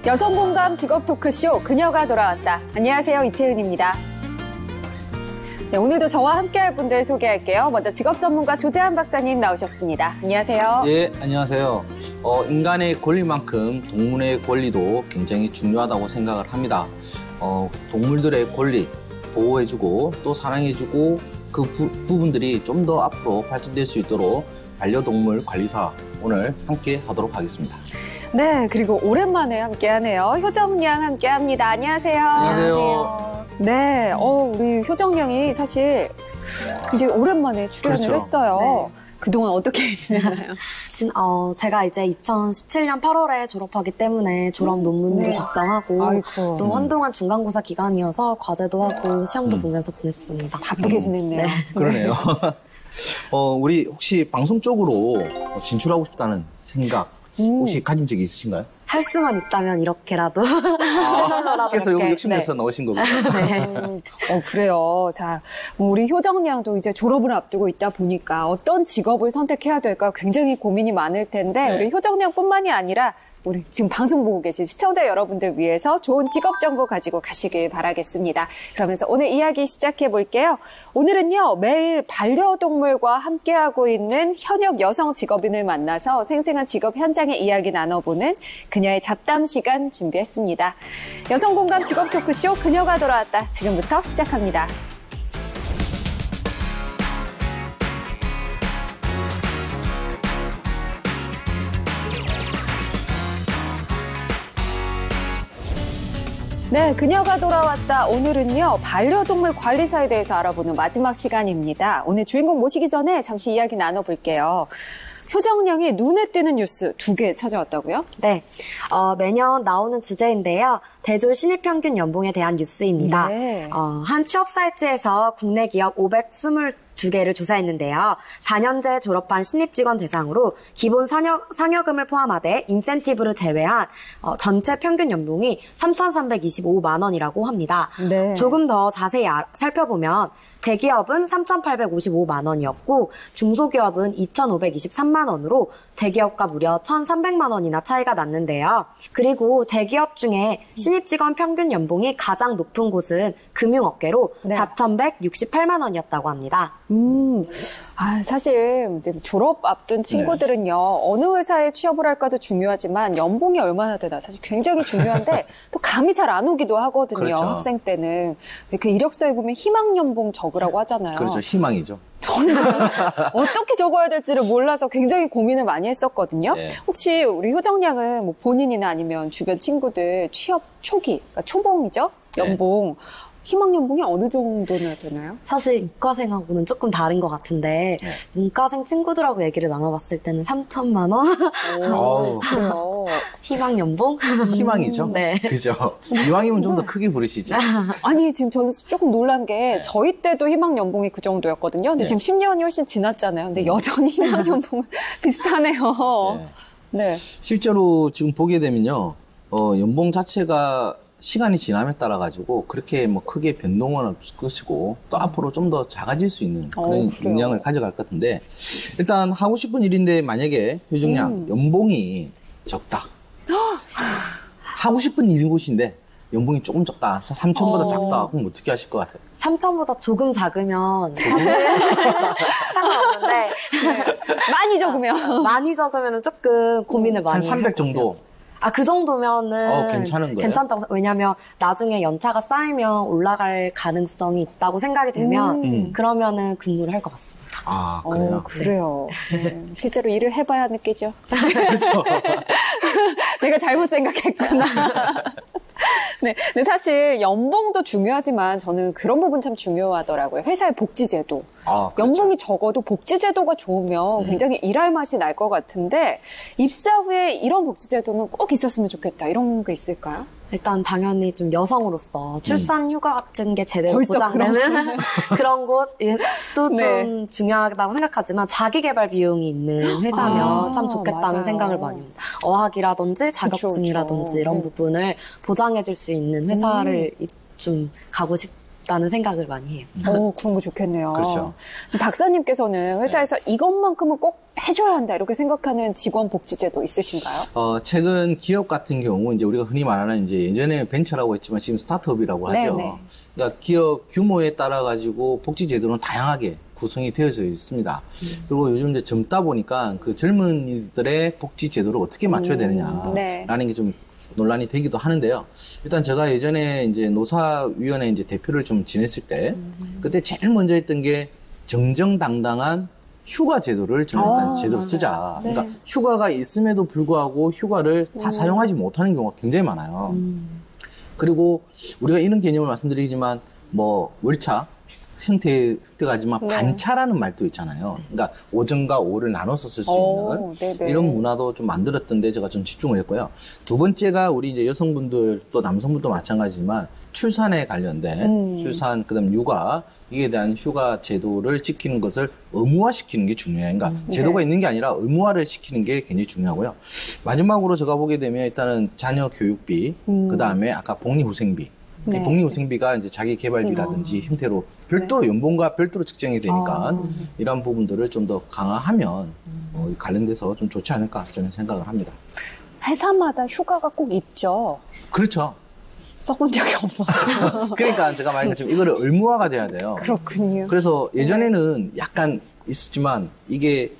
여성 공감 직업 토크쇼 그녀가 돌아왔다. 안녕하세요, 이채은입니다. 네, 오늘도 저와 함께할 분들 소개할게요. 먼저 직업 전문가 조재한 박사님 나오셨습니다. 안녕하세요. 예, 안녕하세요. 인간의 권리만큼 동물의 권리도 굉장히 중요하다고 생각을 합니다. 동물들의 권리 보호해주고 또 사랑해주고 그 부분들이 좀 더 앞으로 발전될 수 있도록 반려동물 관리사 오늘 함께 하도록 하겠습니다. 네, 그리고 오랜만에 함께하네요. 효정 양 함께합니다. 안녕하세요. 안녕하세요. 네, 우리 효정 양이 사실 굉장히 오랜만에 출연을 그렇죠. 했어요. 네. 그동안 어떻게 지내나요? 제가 이제 2017년 8월에 졸업하기 때문에 졸업 논문도 네. 작성하고 아이고. 또 한동안 중간고사 기간이어서 과제도 하고 시험도 보면서 지냈습니다. 바쁘게 지냈네요. 네. 그러네요. 우리 혹시 방송 쪽으로 진출하고 싶다는 생각 혹시 가진 적이 있으신가요? 할 수만 있다면 이렇게라도. 그래서 여기 욕심내서 네. 나오신 거군요. 네. 그래요. 자, 우리 효정 양도 이제 졸업을 앞두고 있다 보니까 어떤 직업을 선택해야 될까 굉장히 고민이 많을 텐데 네. 우리 효정 양뿐만이 아니라 우리 지금 방송 보고 계신 시청자 여러분들 위해서 좋은 직업 정보 가지고 가시길 바라겠습니다. 그러면서 오늘 이야기 시작해 볼게요. 오늘은요, 매일 반려동물과 함께하고 있는 현역 여성 직업인을 만나서 생생한 직업 현장의 이야기 나눠보는 그녀의 잡담 시간 준비했습니다. 여성 공감 직업 토크쇼 그녀가 돌아왔다. 지금부터 시작합니다. 네, 그녀가 돌아왔다. 오늘은요, 반려동물 관리사에 대해서 알아보는 마지막 시간입니다. 오늘 주인공 모시기 전에 잠시 이야기 나눠볼게요. 효정 양이 눈에 띄는 뉴스 2개 찾아왔다고요? 네. 매년 나오는 주제인데요. 대졸 신입 평균 연봉에 대한 뉴스입니다. 네. 한 취업 사이트에서 국내 기업 522개를 조사했는데요. 4년제 졸업한 신입 직원 대상으로 기본 상여금을 포함하되 인센티브를 제외한 전체 평균 연봉이 3,325만 원이라고 합니다. 네. 조금 더 자세히 살펴보면 대기업은 3,855만 원이었고 중소기업은 2,523만 원으로 대기업과 무려 1,300만 원이나 차이가 났는데요. 그리고 대기업 중에 신입 직원 평균 연봉이 가장 높은 곳은 금융업계로 네. 4,168만 원이었다고 합니다. 사실 이제 졸업 앞둔 친구들은요, 어느 회사에 취업을 할까도 중요하지만 연봉이 얼마나 되나 사실 굉장히 중요한데 또 감이 잘 안 오기도 하거든요. 그렇죠. 학생 때는. 그 이력서에 보면 희망 연봉 적으라고 하잖아요. 그렇죠. 희망이죠. 저는 어떻게 적어야 될지를 몰라서 굉장히 고민을 많이 했었거든요. 네. 혹시 우리 효정 양은 뭐 본인이나 아니면 주변 친구들 취업 초기, 그러니까 초봉이죠? 연봉. 희망 연봉이 어느 정도나 되나요? 사실 이과생하고는 조금 다른 것 같은데 문과생 친구들하고 얘기를 나눠봤을 때는 3천만 원? 그래요. 희망 연봉? 희망이죠. 네. 그죠. 이왕이면 좀 더 크게 부르시지. 아니, 지금 저는 조금 놀란 게 저희 때도 희망 연봉이 그 정도였거든요. 근데 네. 지금 10년이 훨씬 지났잖아요. 근데 여전히 희망 연봉은 비슷하네요. 네. 실제로 지금 보게 되면요, 연봉 자체가 시간이 지남에 따라 가지고 그렇게 뭐 크게 변동은 없을 것이고 또 앞으로 좀 더 작아질 수 있는 그런 그래요? 영향을 가져갈 것 같은데 일단 하고 싶은 일인데 만약에 효정 양 연봉이 적다. 하고 싶은 일인 곳인데 연봉이 조금 적다. 3천보다 작다. 그럼 어떻게 하실 것 같아요? 3천보다 조금 작으면 사실 상관없는데 많이 적으면. 많이 적으면 조금 고민을 많이 한 해요. 300 정도. 그 정도면은 괜찮은 거예요? 괜찮다고. 왜냐면 나중에 연차가 쌓이면 올라갈 가능성이 있다고 생각이 되면 그러면은 근무를 할 것 같습니다. 그래요? 그래요. 실제로 일을 해봐야 느끼죠. 그렇죠. 내가 잘못 생각했구나. 네. 근데 사실 연봉도 중요하지만 저는 그런 부분 참 중요하더라고요. 회사의 복지제도. 그렇죠. 연봉이 적어도 복지제도가 좋으면 굉장히 일할 맛이 날 것 같은데 입사 후에 이런 복지제도는 꼭 있었으면 좋겠다. 이런 게 있을까요? 일단 당연히 좀 여성으로서 출산 휴가 같은 게 제대로 벌써 보장되는 그런 곳도 네. 좀 중요하다고 생각하지만 자기 개발 비용이 있는 회사면 참 좋겠다는 맞아요. 생각을 많이 합니다. 어학이라든지 자격증이라든지 그쵸. 이런 부분을 보장해 줄 수 있는 회사를 좀 가고 싶다는 생각을 많이 해요. 그런 거 좋겠네요. 그렇죠. 박사님께서는 회사에서 이것만큼은 꼭 해줘야 한다 이렇게 생각하는 직원 복지제도 있으신가요? 최근 기업 같은 경우 이제 우리가 흔히 말하는 이제 예전에 벤처라고 했지만 지금 스타트업이라고 하죠. 네네. 그러니까 기업 규모에 따라 가지고 복지 제도는 다양하게 구성이 되어져 있습니다. 그리고 요즘 이제 젊다 보니까 그 젊은이들의 복지 제도를 어떻게 맞춰야 되느냐라는 네. 게 좀 논란이 되기도 하는데요. 일단 제가 예전에 이제 노사위원회 이제 대표를 좀 지냈을 때 그때 제일 먼저 했던 게 정정당당한 휴가 제도를 좀 일단 제대로 쓰자. 네. 그러니까 휴가가 있음에도 불구하고 휴가를 다 사용하지 못하는 경우가 굉장히 많아요. 그리고 우리가 이런 개념을 말씀드리지만 뭐 월차 형태가 하지만 네. 반차라는 말도 있잖아요. 그러니까 오전과 오후를 나눠서 쓸 수 있는 네네. 이런 문화도 좀 만들었던데 제가 좀 집중을 했고요. 두 번째가 우리 이제 여성분들 또 남성분도 마찬가지지만 출산에 관련된 출산 그다음 육아 이에 대한 휴가 제도를 지키는 것을 의무화시키는 게 중요해요. 그러니까 제도가 네. 있는 게 아니라 의무화를 시키는 게 굉장히 중요하고요. 마지막으로 제가 보게 되면 일단은 자녀 교육비, 그다음에 아까 복리후생비. 네. 복리후생비가 이제 자기 개발비라든지 형태로 별도로 연봉과 별도로 측정이 되니까 이런 부분들을 좀 더 강화하면 관련돼서 좀 좋지 않을까 저는 생각을 합니다. 회사마다 휴가가 꼭 있죠. 그렇죠. 써본 적이 없어서. 그러니까 제가 말한 것처럼 이거를 의무화가 돼야 돼요. 그렇군요. 그래서 예전에는 약간 있었지만 이게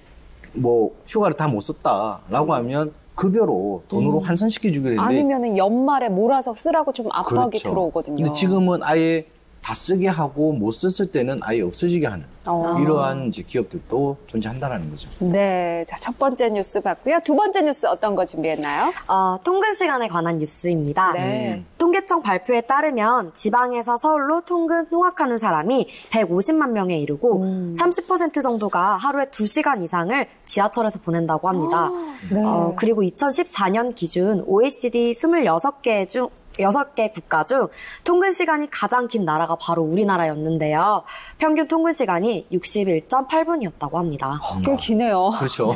뭐 휴가를 다 못 썼다라고 하면 급여로 돈으로 환산시켜 주기로 했는데 아니면은 연말에 몰아서 쓰라고 좀 압박이 그렇죠. 들어오거든요. 근데 지금은 아예 다 쓰게 하고 못 썼을 때는 아예 없어지게 하는 이러한 이제 기업들도 존재한다는 거죠. 네. 자, 첫 번째 뉴스 봤고요. 두 번째 뉴스 어떤 거 준비했나요? 통근 시간에 관한 뉴스입니다. 네. 통계청 발표에 따르면 지방에서 서울로 통근 통학하는 사람이 150만 명에 이르고 30% 정도가 하루에 2시간 이상을 지하철에서 보낸다고 합니다. 네. 그리고 2014년 기준 OECD 6개 국가 중 통근 시간이 가장 긴 나라가 바로 우리나라였는데요. 평균 통근 시간이 61.8분이었다고 합니다. 꽤 기네요. 그렇죠.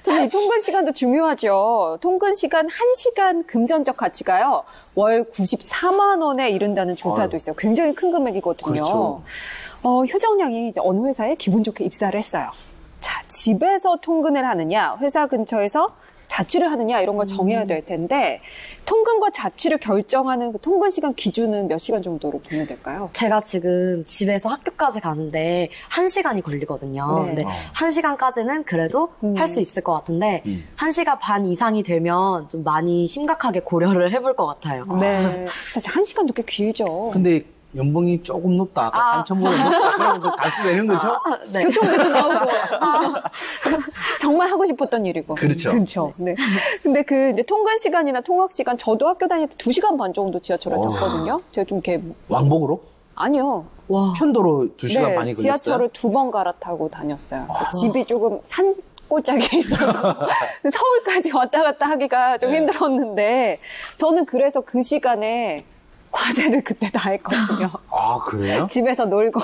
저는 이 통근 시간도 중요하죠. 통근 시간 1시간 금전적 가치가요. 월 94만 원에 이른다는 조사도 있어요. 굉장히 큰 금액이거든요. 그렇죠. 효정양이 이제 어느 회사에 기분 좋게 입사를 했어요. 자, 집에서 통근을 하느냐, 회사 근처에서 자취를 하느냐 이런 걸 정해야 될 텐데 통근과 자취를 결정하는 그 통근 시간 기준은 몇 시간 정도로 보면 될까요? 제가 지금 집에서 학교까지 가는데 1시간이 걸리거든요. 네. 근데 1시간까지는 그래도 할 수 있을 것 같은데 1시간 반 이상이 되면 좀 많이 심각하게 고려를 해볼 것 같아요. 네. 사실 1시간도 꽤 길죠. 근데 연봉이 조금 높다. 아까 3,000원은 높다. 그러면 그 갈 수 되는 거죠? 네. 교통비도 나오고. 정말 하고 싶었던 일이고. 그렇죠. 그렇죠. 네. 근데 그 이제 통근 시간이나 통학 시간 저도 학교 다닐 때 2시간 반 정도 지하철을 탔거든요. 제가 좀 이렇게 왕복으로? 아니요. 편도로 2시간 네, 반이 걸렸어요? 지하철을 2번 갈아타고 다녔어요. 집이 조금 산 꼴짝에 있어서 서울까지 왔다 갔다 하기가 좀 힘들었는데 저는 그래서 그 시간에 과제를 그때 다 했거든요. 아, 그래요? 집에서 놀고.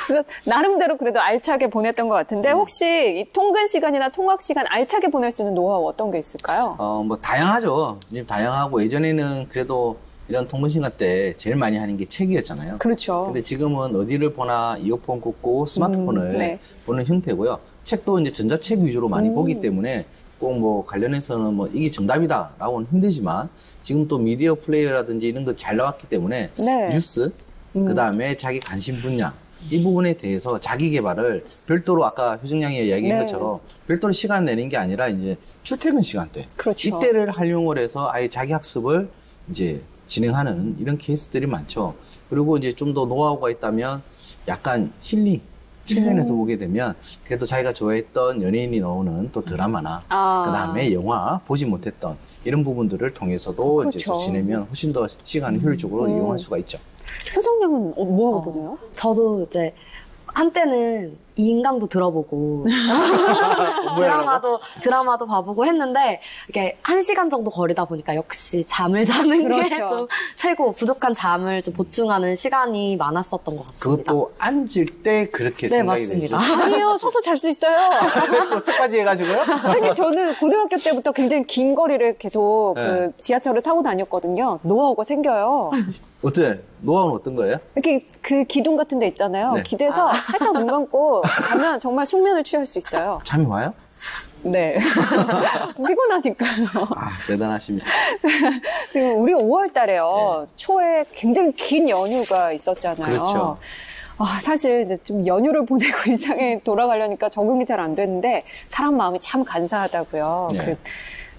그래서 나름대로 그래도 알차게 보냈던 것 같은데 혹시 이 통근 시간이나 통학 시간 알차게 보낼 수 있는 노하우 어떤 게 있을까요? 뭐 다양하죠. 지금 다양하고 예전에는 그래도 이런 통근 시간 때 제일 많이 하는 게 책이었잖아요. 그렇죠. 근데 지금은 어디를 보나 이어폰 꽂고 스마트폰을 네. 보는 형태고요. 책도 이제 전자책 위주로 많이 보기 때문에 꼭 뭐 관련해서는 뭐 이게 정답이다라고는 힘들지만 지금 또 미디어 플레이어라든지 이런 거 잘 나왔기 때문에 네. 뉴스 그다음에 자기 관심 분야 이 부분에 대해서 자기 개발을 별도로 아까 효정양이 이야기한 네. 것처럼 별도로 시간 내는 게 아니라 이제 출퇴근 시간대 그렇죠. 이때를 활용을 해서 아예 자기 학습을 이제 진행하는 이런 케이스들이 많죠. 그리고 이제 좀 더 노하우가 있다면 약간 힐링 측면에서 보게 되면 그래도 자기가 좋아했던 연예인이 나오는 또 드라마나 그다음에 영화 보지 못했던 이런 부분들을 통해서도 이제 그렇죠. 지내면 훨씬 더 시간을 효율적으로 이용할 수가 있죠. 효정양은 뭐 하고 보내요? 저도 이제 한때는 이인강도 들어보고 드라마도 봐보고 했는데 이게 1시간 정도 거리다 보니까 역시 잠을 자는 게 그렇죠. 좀 최고 부족한 잠을 좀 보충하는 시간이 많았었던 것 같습니다. 그것도 앉을 때 그렇게 네, 생각이 맞습니다. 되죠. 아니에요. 서서 잘 수 있어요. 또 끝까지 해가지고요? 아니, 저는 고등학교 때부터 굉장히 긴 거리를 계속 네. 그 지하철을 타고 다녔거든요. 노하우가 생겨요. 어때? 노하우는 어떤 거예요? 이렇게 그 기둥 같은 데 있잖아요. 네. 기대서 살짝 눈 감고 가면 정말 숙면을 취할 수 있어요. 잠이 와요? 네. 피곤하니까요. 아, 대단하십니다. 지금 우리 5월 달에요. 초에 굉장히 긴 연휴가 있었잖아요. 그렇죠. 사실 이제 좀 연휴를 보내고 일상에 돌아가려니까 적응이 잘 안 됐는데 사람 마음이 참 간사하다고요. 네.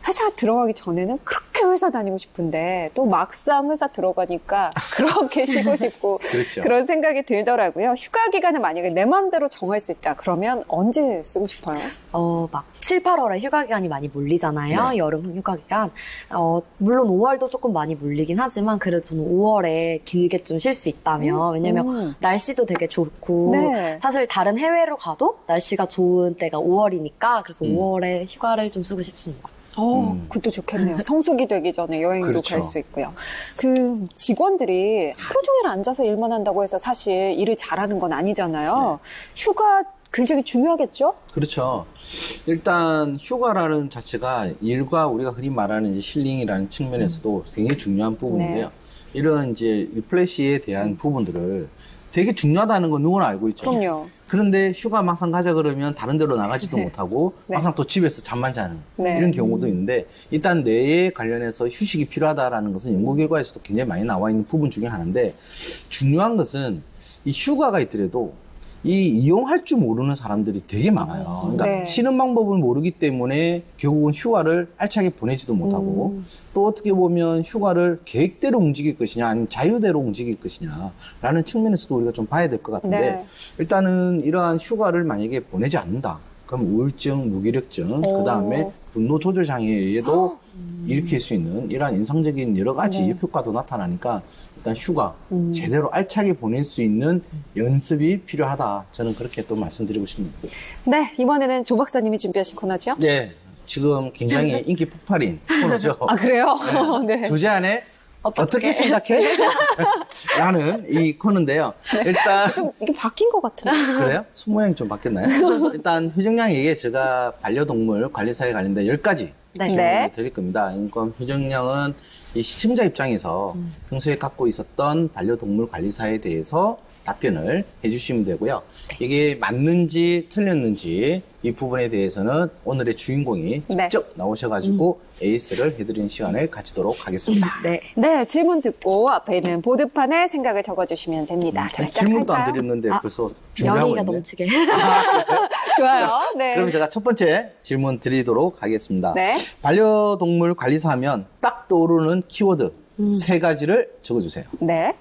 회사 들어가기 전에는 그렇게 회사 다니고 싶은데 또 막상 회사 들어가니까 그렇게 쉬고 싶고 그렇죠. 그런 생각이 들더라고요. 휴가 기간을 만약에 내 마음대로 정할 수 있다. 그러면 언제 쓰고 싶어요? 막 7, 8월에 휴가 기간이 많이 몰리잖아요. 네. 여름 휴가 기간. 물론 5월도 조금 많이 몰리긴 하지만 그래도 저는 5월에 길게 좀 쉴 수 있다면 왜냐면 날씨도 되게 좋고 네. 사실 다른 해외로 가도 날씨가 좋은 때가 5월이니까 그래서 5월에 휴가를 좀 쓰고 싶습니다. 그것도 좋겠네요. 성수기 되기 전에 여행도 그렇죠. 갈 수 있고요. 그 직원들이 하루 종일 앉아서 일만 한다고 해서 사실 일을 잘하는 건 아니잖아요. 휴가 굉장히 중요하겠죠? 그렇죠. 일단 휴가라는 자체가 일과 우리가 흔히 말하는 이제 힐링이라는 측면에서도 굉장히 중요한 부분인데요. 네. 이런 이제 리플레시에 대한 부분들을 되게 중요하다는 건 누구나 알고 있죠. 그럼요. 그런데 휴가 막상 가자 그러면 다른 데로 나가지도 못하고 네. 막상 또 집에서 잠만 자는 네. 이런 경우도 있는데 일단 뇌에 관련해서 휴식이 필요하다라는 것은 연구 결과에서도 굉장히 많이 나와 있는 부분 중에 하나인데 중요한 것은 이 휴가가 있더라도 이용할 줄 모르는 사람들이 되게 많아요. 그러니까 네. 쉬는 방법을 모르기 때문에 결국은 휴가를 알차게 보내지도 못하고 또 어떻게 보면 휴가를 계획대로 움직일 것이냐 아니면 자유대로 움직일 것이냐라는 측면에서도 우리가 좀 봐야 될 것 같은데 네. 일단은 이러한 휴가를 만약에 보내지 않는다. 그럼 우울증, 무기력증, 그 다음에 분노 조절 장애에도 일으킬 수 있는 이러한 인상적인 여러 가지 역효과도 나타나니까 일단 휴가 제대로 알차게 보낼 수 있는 연습이 필요하다. 저는 그렇게 또 말씀드리고 싶습니다. 네, 이번에는 조 박사님이 준비하신 코너죠? 네, 지금 굉장히 인기 폭발인 코너죠. 아, 그래요? 네. 주제 안에 어떻게 생각해? 라는 이 코너인데요. 일단 좀 이게 바뀐 것 같은데. 그래요? 손모양이 좀 바뀌었나요? 일단 효정양에게 제가 반려동물 관리사에 관련된 10가지 네. 질문을 드릴 겁니다. 그러니까 효정양은 이 시청자 입장에서 평소에 갖고 있었던 반려동물 관리사에 대해서 답변을 해주시면 되고요. 이게 맞는지 틀렸는지 이 부분에 대해서는 오늘의 주인공이 네. 직접 나오셔가지고 에이스를 해드리는 시간을 가지도록 하겠습니다. 네. 네, 질문 듣고 앞에 있는 보드판에 생각을 적어주시면 됩니다. 자, 아직 질문도 안 시작할까요? 드렸는데 벌써 준비하고 연의가 있네. 넘치게. 좋아요. 네. 그럼 제가 첫 번째 질문 드리도록 하겠습니다. 네. 반려동물 관리사 하면 딱 떠오르는 키워드 3가지를 적어주세요. 네.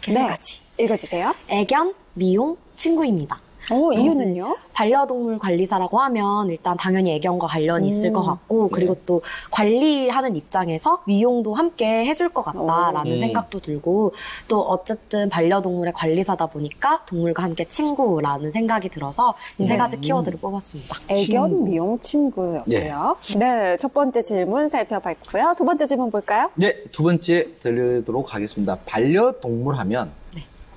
세 가지. 읽어주세요. 애견, 미용, 친구입니다. 이유는요? 반려동물 관리사라고 하면 일단 당연히 애견과 관련이 있을 것 같고 그리고 또 관리하는 입장에서 미용도 함께 해줄 것 같다라는 생각도 들고 또 어쨌든 반려동물의 관리사다 보니까 동물과 함께 친구라는 생각이 들어서 이 3가지 키워드를 뽑았습니다. 애견, 미용, 친구였고요. 네, 첫 번째 질문 살펴봤고요. 두 번째 질문 볼까요? 네, 두 번째 드리도록 하겠습니다. 반려동물 하면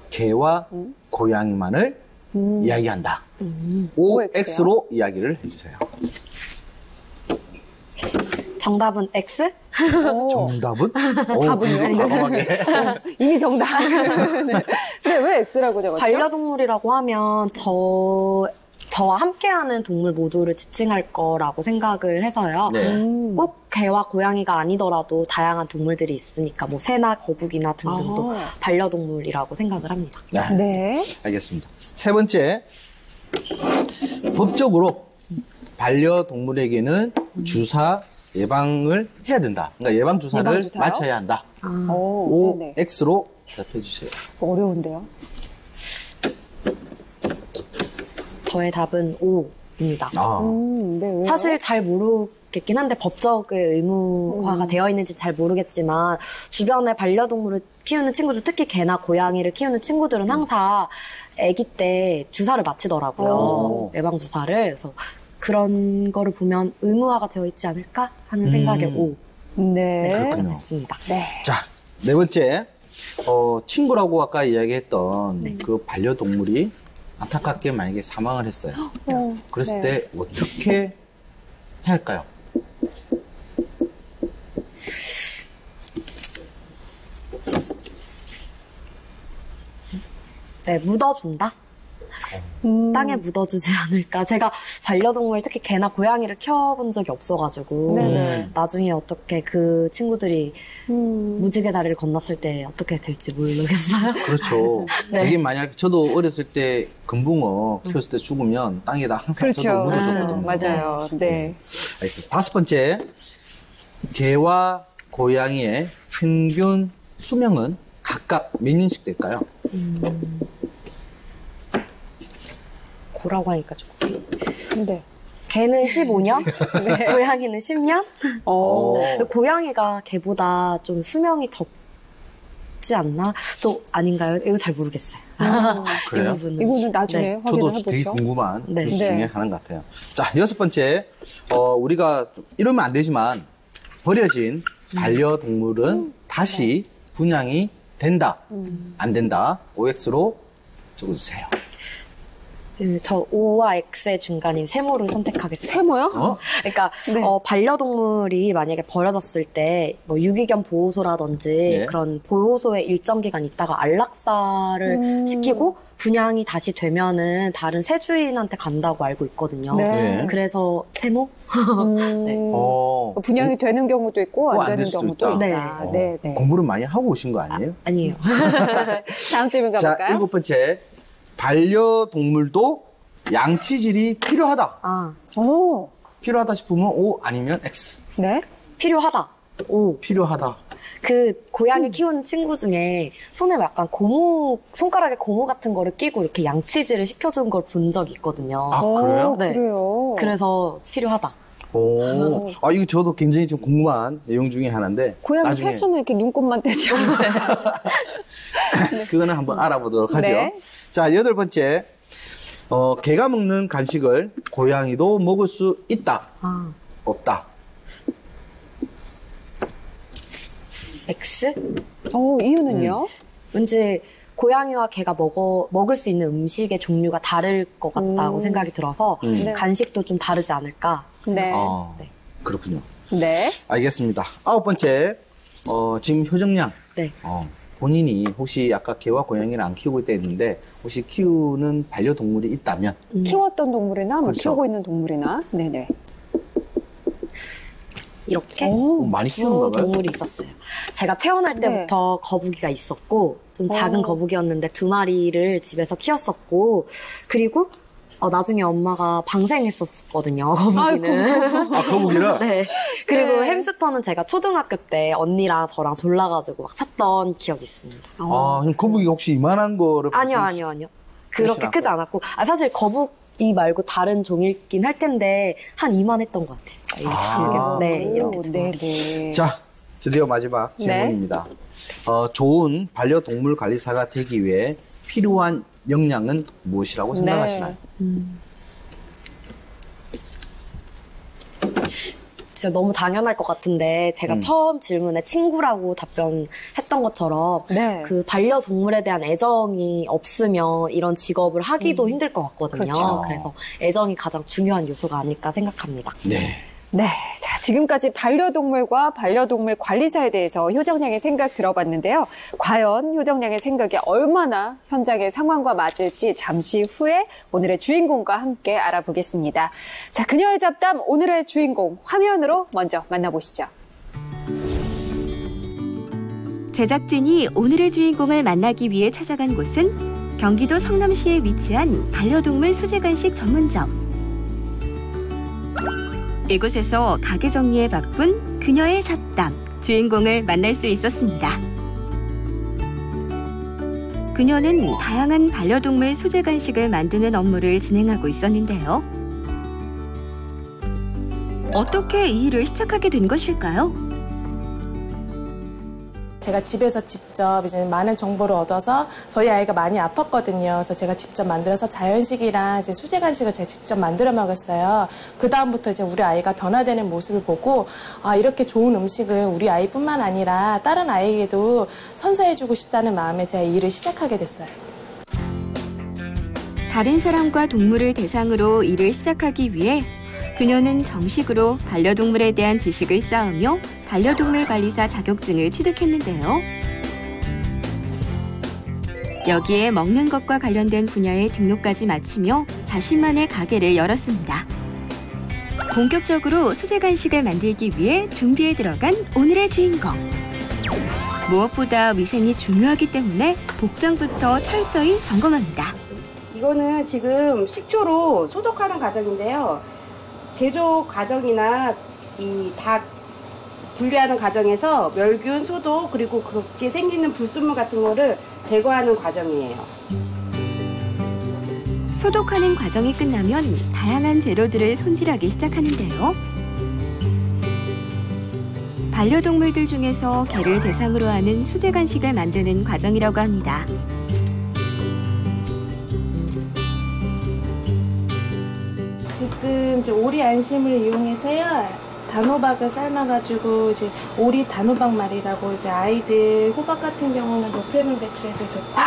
개와 고양이만을 이야기한다. OX로 이야기를 해주세요. 정답은 X? 정답은? 답은요? 과감하게. 이미 정답. 네. 근데 왜 X라고 적었죠? 반려동물이라고 하면 저와 함께하는 동물 모두를 지칭할 거라고 생각을 해서요. 네. 꼭 개와 고양이가 아니더라도 다양한 동물들이 있으니까 뭐 새나 거북이나 등등도 반려동물이라고 생각을 합니다. 네. 알겠습니다. 세 번째, 법적으로 반려동물에게는 주사 예방을 해야 된다. 그러니까 예방주사를 예방주사요? 맞춰야 한다. 네네. OX로 대답해 주세요. 어려운데요? 저의 답은 O입니다. 네, 왜요? 사실 잘 모르겠긴 한데 법적의 의무화가 되어 있는지 잘 모르겠지만 주변에 반려동물을 키우는 친구들, 특히 개나 고양이를 키우는 친구들은 항상 아기 때 주사를 맞히더라고요. 예방주사를. 그래서 그런 거를 보면 의무화가 되어 있지 않을까 하는 생각에 O. 네. 그렇군요. 했습니다. 네. 자, 네 번째, 친구라고 아까 이야기했던 그 반려동물이 안타깝게 만약에 사망을 했어요. 그랬을 때 어떻게 해야 할까요? 네, 묻어준다? 땅에 묻어주지 않을까. 제가 반려동물, 특히 개나 고양이를 키워본 적이 없어가지고 네네. 나중에 어떻게 그 친구들이 무지개 다리를 건넜을 때 어떻게 될지 모르겠어요. 그렇죠. 네. 되게 만약 저도 어렸을 때 금붕어 키웠을 때 죽으면 땅에다 항상 저도 그렇죠. 묻어줬거든요. 맞아요. 네. 알겠습니다. 5번째, 개와 고양이의 평균 수명은 각각 몇 년씩 될까요? 고라고 하니까 조금. 네. 개는 15년, 고양이는 10년. 근데 고양이가 개보다 좀 수명이 적지 않나? 또 아닌가요? 이거 잘 모르겠어요. 그래요? 이 부분은. 이거는 나중에 네. 확인을 저도 되게 해보죠. 궁금한 네. 뉴스 네. 중에 하나인 것 같아요. 자, 6번째, 우리가 좀 이러면 안 되지만 버려진 반려동물은 다시 분양이 된다, 안 된다, OX로 적어주세요. 저 O와 X의 중간인 세모를 선택하겠습니다. 세모요? 그러니까 네. 반려동물이 만약에 버려졌을 때 뭐 유기견 보호소라든지 네. 그런 보호소에 일정 기간 있다가 안락사를 시키고 분양이 다시 되면은 다른 세주인한테 간다고 알고 있거든요. 네. 네. 그래서 세모? 네. 분양이 되는 경우도 있고 안 안 될 되는 수도 경우도 있다. 있다. 네, 네. 공부를 많이 하고 오신 거 아니에요? 아니에요. 다음 질문 자, 가볼까요? 7번째, 반려동물도 양치질이 필요하다. 오, 필요하다 싶으면 O 아니면 X. 네. 필요하다. 오. 필요하다. 그 고양이 키우는 친구 중에 손에 약간 손가락에 고무 같은 거를 끼고 이렇게 양치질을 시켜준 걸 본 적이 있거든요. 아, 그래요? 네. 그래요. 그래서 필요하다. 오. 이거 저도 굉장히 좀 궁금한 내용 중에 하나인데. 고양이 나중에 세수는 이렇게 눈곱만 떼지 않나요? 그거는 한번 알아보도록 하죠. 네. 자, 8번째. 개가 먹는 간식을 고양이도 먹을 수 있다. 없다. X? 이유는요? 왠지 고양이와 개가 먹을 수 있는 음식의 종류가 다를 것 같다고 생각이 들어서 네. 간식도 좀 다르지 않을까. 네. 네. 그렇군요. 네. 알겠습니다. 9번째. 지금 효정양. 네. 본인이 혹시 아까 개와 고양이를 안 키우고 있다 했는데 혹시 키우는 반려동물이 있다면 키웠던 동물이나 뭐 그렇죠. 키우고 있는 동물이나. 네네. 이렇게 많이 키우는 거가요? 동물이 있었어요. 제가 태어날 네. 때부터 거북이가 있었고 좀 작은 거북이였는데 2마리를 집에서 키웠었고 그리고 나중에 엄마가 방생했었거든요. 거북이는. 거북이를? 네. 그리고 네. 햄스터는 제가 초등학교 때 언니랑 저랑 졸라가지고 막 샀던 기억이 있습니다. 그럼 거북이가 혹시 이만한 거를 아니요. 그렇게 그렇진 크지 않았고. 사실 거북이 말고 다른 종이긴 할 텐데 한 이만했던 것 같아요. 네, 이렇게. 네네. 자, 드디어 마지막 질문입니다. 좋은 반려동물 관리사가 되기 위해 필요한 역량은 무엇이라고 생각하시나요? 진짜 너무 당연할 것 같은데 제가 처음 질문에 친구라고 답변했던 것처럼 네. 그 반려동물에 대한 애정이 없으면 이런 직업을 하기도 힘들 것 같거든요. 그렇죠. 그래서 애정이 가장 중요한 요소가 아닐까 생각합니다. 네. 네. 자, 지금까지 반려동물과 반려동물 관리사에 대해서 효정양의 생각 들어봤는데요. 과연 효정양의 생각이 얼마나 현장의 상황과 맞을지 잠시 후에 오늘의 주인공과 함께 알아보겠습니다. 자, 그녀의 잡담 오늘의 주인공 화면으로 먼저 만나보시죠. 제작진이 오늘의 주인공을 만나기 위해 찾아간 곳은 경기도 성남시에 위치한 반려동물 수제간식 전문점. 이곳에서 가게 정리에 바쁜 그녀의 잡담, 주인공을 만날 수 있었습니다. 그녀는 다양한 반려동물 수제 간식을 만드는 업무를 진행하고 있었는데요. 어떻게 이 일을 시작하게 된 것일까요? 제가 집에서 직접 이제 많은 정보를 얻어서 저희 아이가 많이 아팠거든요. 그래서 제가 직접 만들어서 자연식이랑 이제 수제 간식을 제가 직접 만들어 먹었어요. 그 다음부터 이제 우리 아이가 변화되는 모습을 보고 이렇게 좋은 음식을 우리 아이뿐만 아니라 다른 아이에게도 선사해주고 싶다는 마음에 제가 이 일을 시작하게 됐어요. 다른 사람과 동물을 대상으로 일을 시작하기 위해 그녀는 정식으로 반려동물에 대한 지식을 쌓으며 반려동물 관리사 자격증을 취득했는데요. 여기에 먹는 것과 관련된 분야의 등록까지 마치며 자신만의 가게를 열었습니다. 본격적으로 수제 간식을 만들기 위해 준비에 들어간 오늘의 주인공. 무엇보다 위생이 중요하기 때문에 복장부터 철저히 점검합니다. 이거는 지금 식초로 소독하는 과정인데요. 제조 과정이나 이 닭 분리하는 과정에서 멸균, 소독, 그리고 그렇게 생기는 불순물 같은 거를 제거하는 과정이에요. 소독하는 과정이 끝나면 다양한 재료들을 손질하기 시작하는데요. 반려동물들 중에서 개를 대상으로 하는 수제 간식을 만드는 과정이라고 합니다. 지금 이제 오리 안심을 이용해서요. 단호박을 삶아가지고 이제 오리 단호박 말이라고 이제 아이들 호박 같은 경우는 노폐물 배출에도 좋고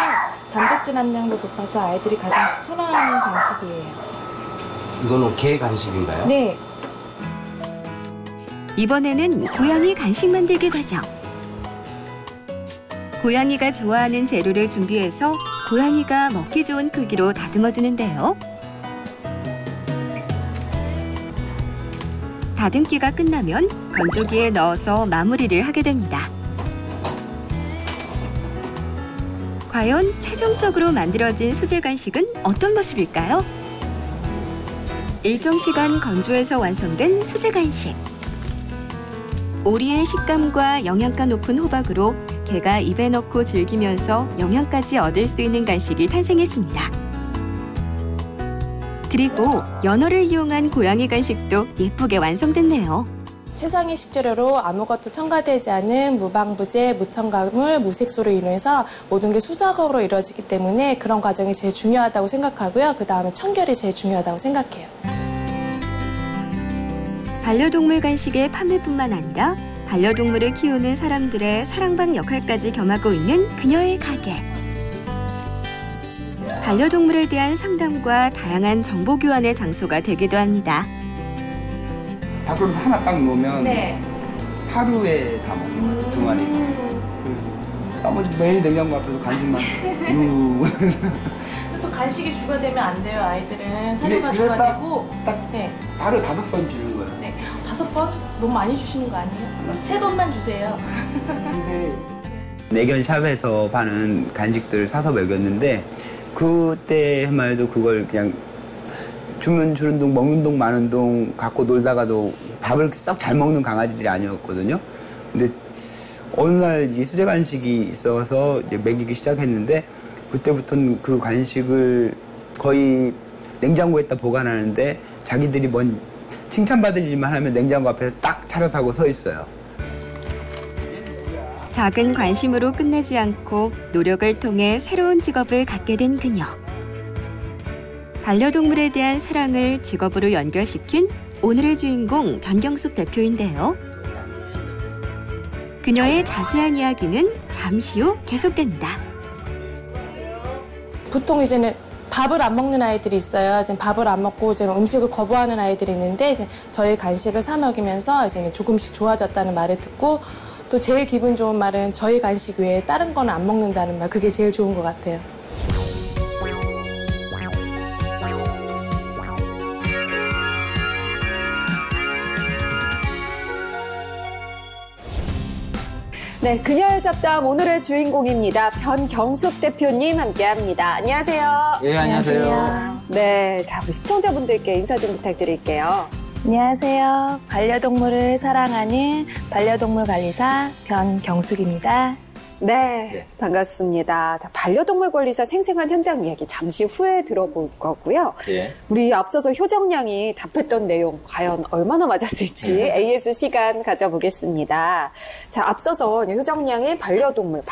단백질 함량도 높아서 아이들이 가장 선호하는 간식이에요. 이거는 개 간식인가요? 네. 이번에는 고양이 간식 만들기 과정. 고양이가 좋아하는 재료를 준비해서 고양이가 먹기 좋은 크기로 다듬어 주는데요. 다듬기가 끝나면 건조기에 넣어서 마무리를 하게 됩니다. 과연 최종적으로 만들어진 수제 간식은 어떤 모습일까요? 일정 시간 건조해서 완성된 수제 간식. 오리의 식감과 영양가 높은 호박으로 개가 입에 넣고 즐기면서 영양까지 얻을 수 있는 간식이 탄생했습니다. 그리고 연어를 이용한 고양이 간식도 예쁘게 완성됐네요. 최상위 식재료로 아무것도 첨가되지 않은 무방부제, 무첨가물, 무색소로 인해서 모든 게 수작업으로 이루어지기 때문에 그런 과정이 제일 중요하다고 생각하고요. 그 다음에 청결이 제일 중요하다고 생각해요. 반려동물 간식의 판매뿐만 아니라 반려동물을 키우는 사람들의 사랑방 역할까지 겸하고 있는 그녀의 가게. 반려동물에 대한 상담과 다양한 정보 교환의 장소가 되기도 합니다. 밖으로 하나 딱 놓으면 네. 하루에 다 먹는 거예요, 두 마리. 나머지 매일 냉장고 앞에서 간식만. 또 간식이 주가 되면 안 돼요, 아이들은. 사료가 그래서 주가 되고. 딱 네. 하루 5번 주는 거예요. 네. 5번? 너무 많이 주시는 거 아니에요? 3번만 주세요. 근데 내견샵에서 파는 간식들을 사서 먹였는데 그때만 해도 그걸 그냥 주면 주는 동 먹는 동 마는 동 갖고 놀다가도 밥을 썩 잘 먹는 강아지들이 아니었거든요. 근데 어느 날 이 수제 간식이 있어서 이제 먹이기 시작했는데 그때부터는 그 간식을 거의 냉장고에다 보관하는데 자기들이 뭔 칭찬받을 일만 하면 냉장고 앞에 딱 차렷하고 서 있어요. 작은 관심으로 끝내지 않고 노력을 통해 새로운 직업을 갖게 된 그녀. 반려동물에 대한 사랑을 직업으로 연결시킨 오늘의 주인공 변경숙 대표인데요. 그녀의 자세한 이야기는 잠시 후 계속됩니다. 보통 이제는 밥을 안 먹는 아이들이 있어요. 이제 밥을 안 먹고 이제 음식을 거부하는 아이들이 있는데 이제 저희 간식을 사 먹이면서 이제 조금씩 좋아졌다는 말을 듣고 또 제일 기분 좋은 말은 저희 간식 외에 다른 거는 안 먹는다는 말. 그게 제일 좋은 것 같아요. 네, 그녀의 잡담 오늘의 주인공입니다. 변경숙 대표님 함께합니다. 안녕하세요. 예, 안녕하세요. 네, 자 우리 시청자분들께 인사 좀 부탁드릴게요. 안녕하세요. 반려동물을 사랑하는 반려동물 관리사 변경숙입니다. 네, 반갑습니다. 자, 반려동물 관리사 생생한 현장 이야기 잠시 후에 들어볼 거고요. 예. 우리 앞서서 효정양이 답했던 내용 과연 얼마나 맞았을지 AS 시간 가져보겠습니다. 자, 앞서서 효정양의 반려동물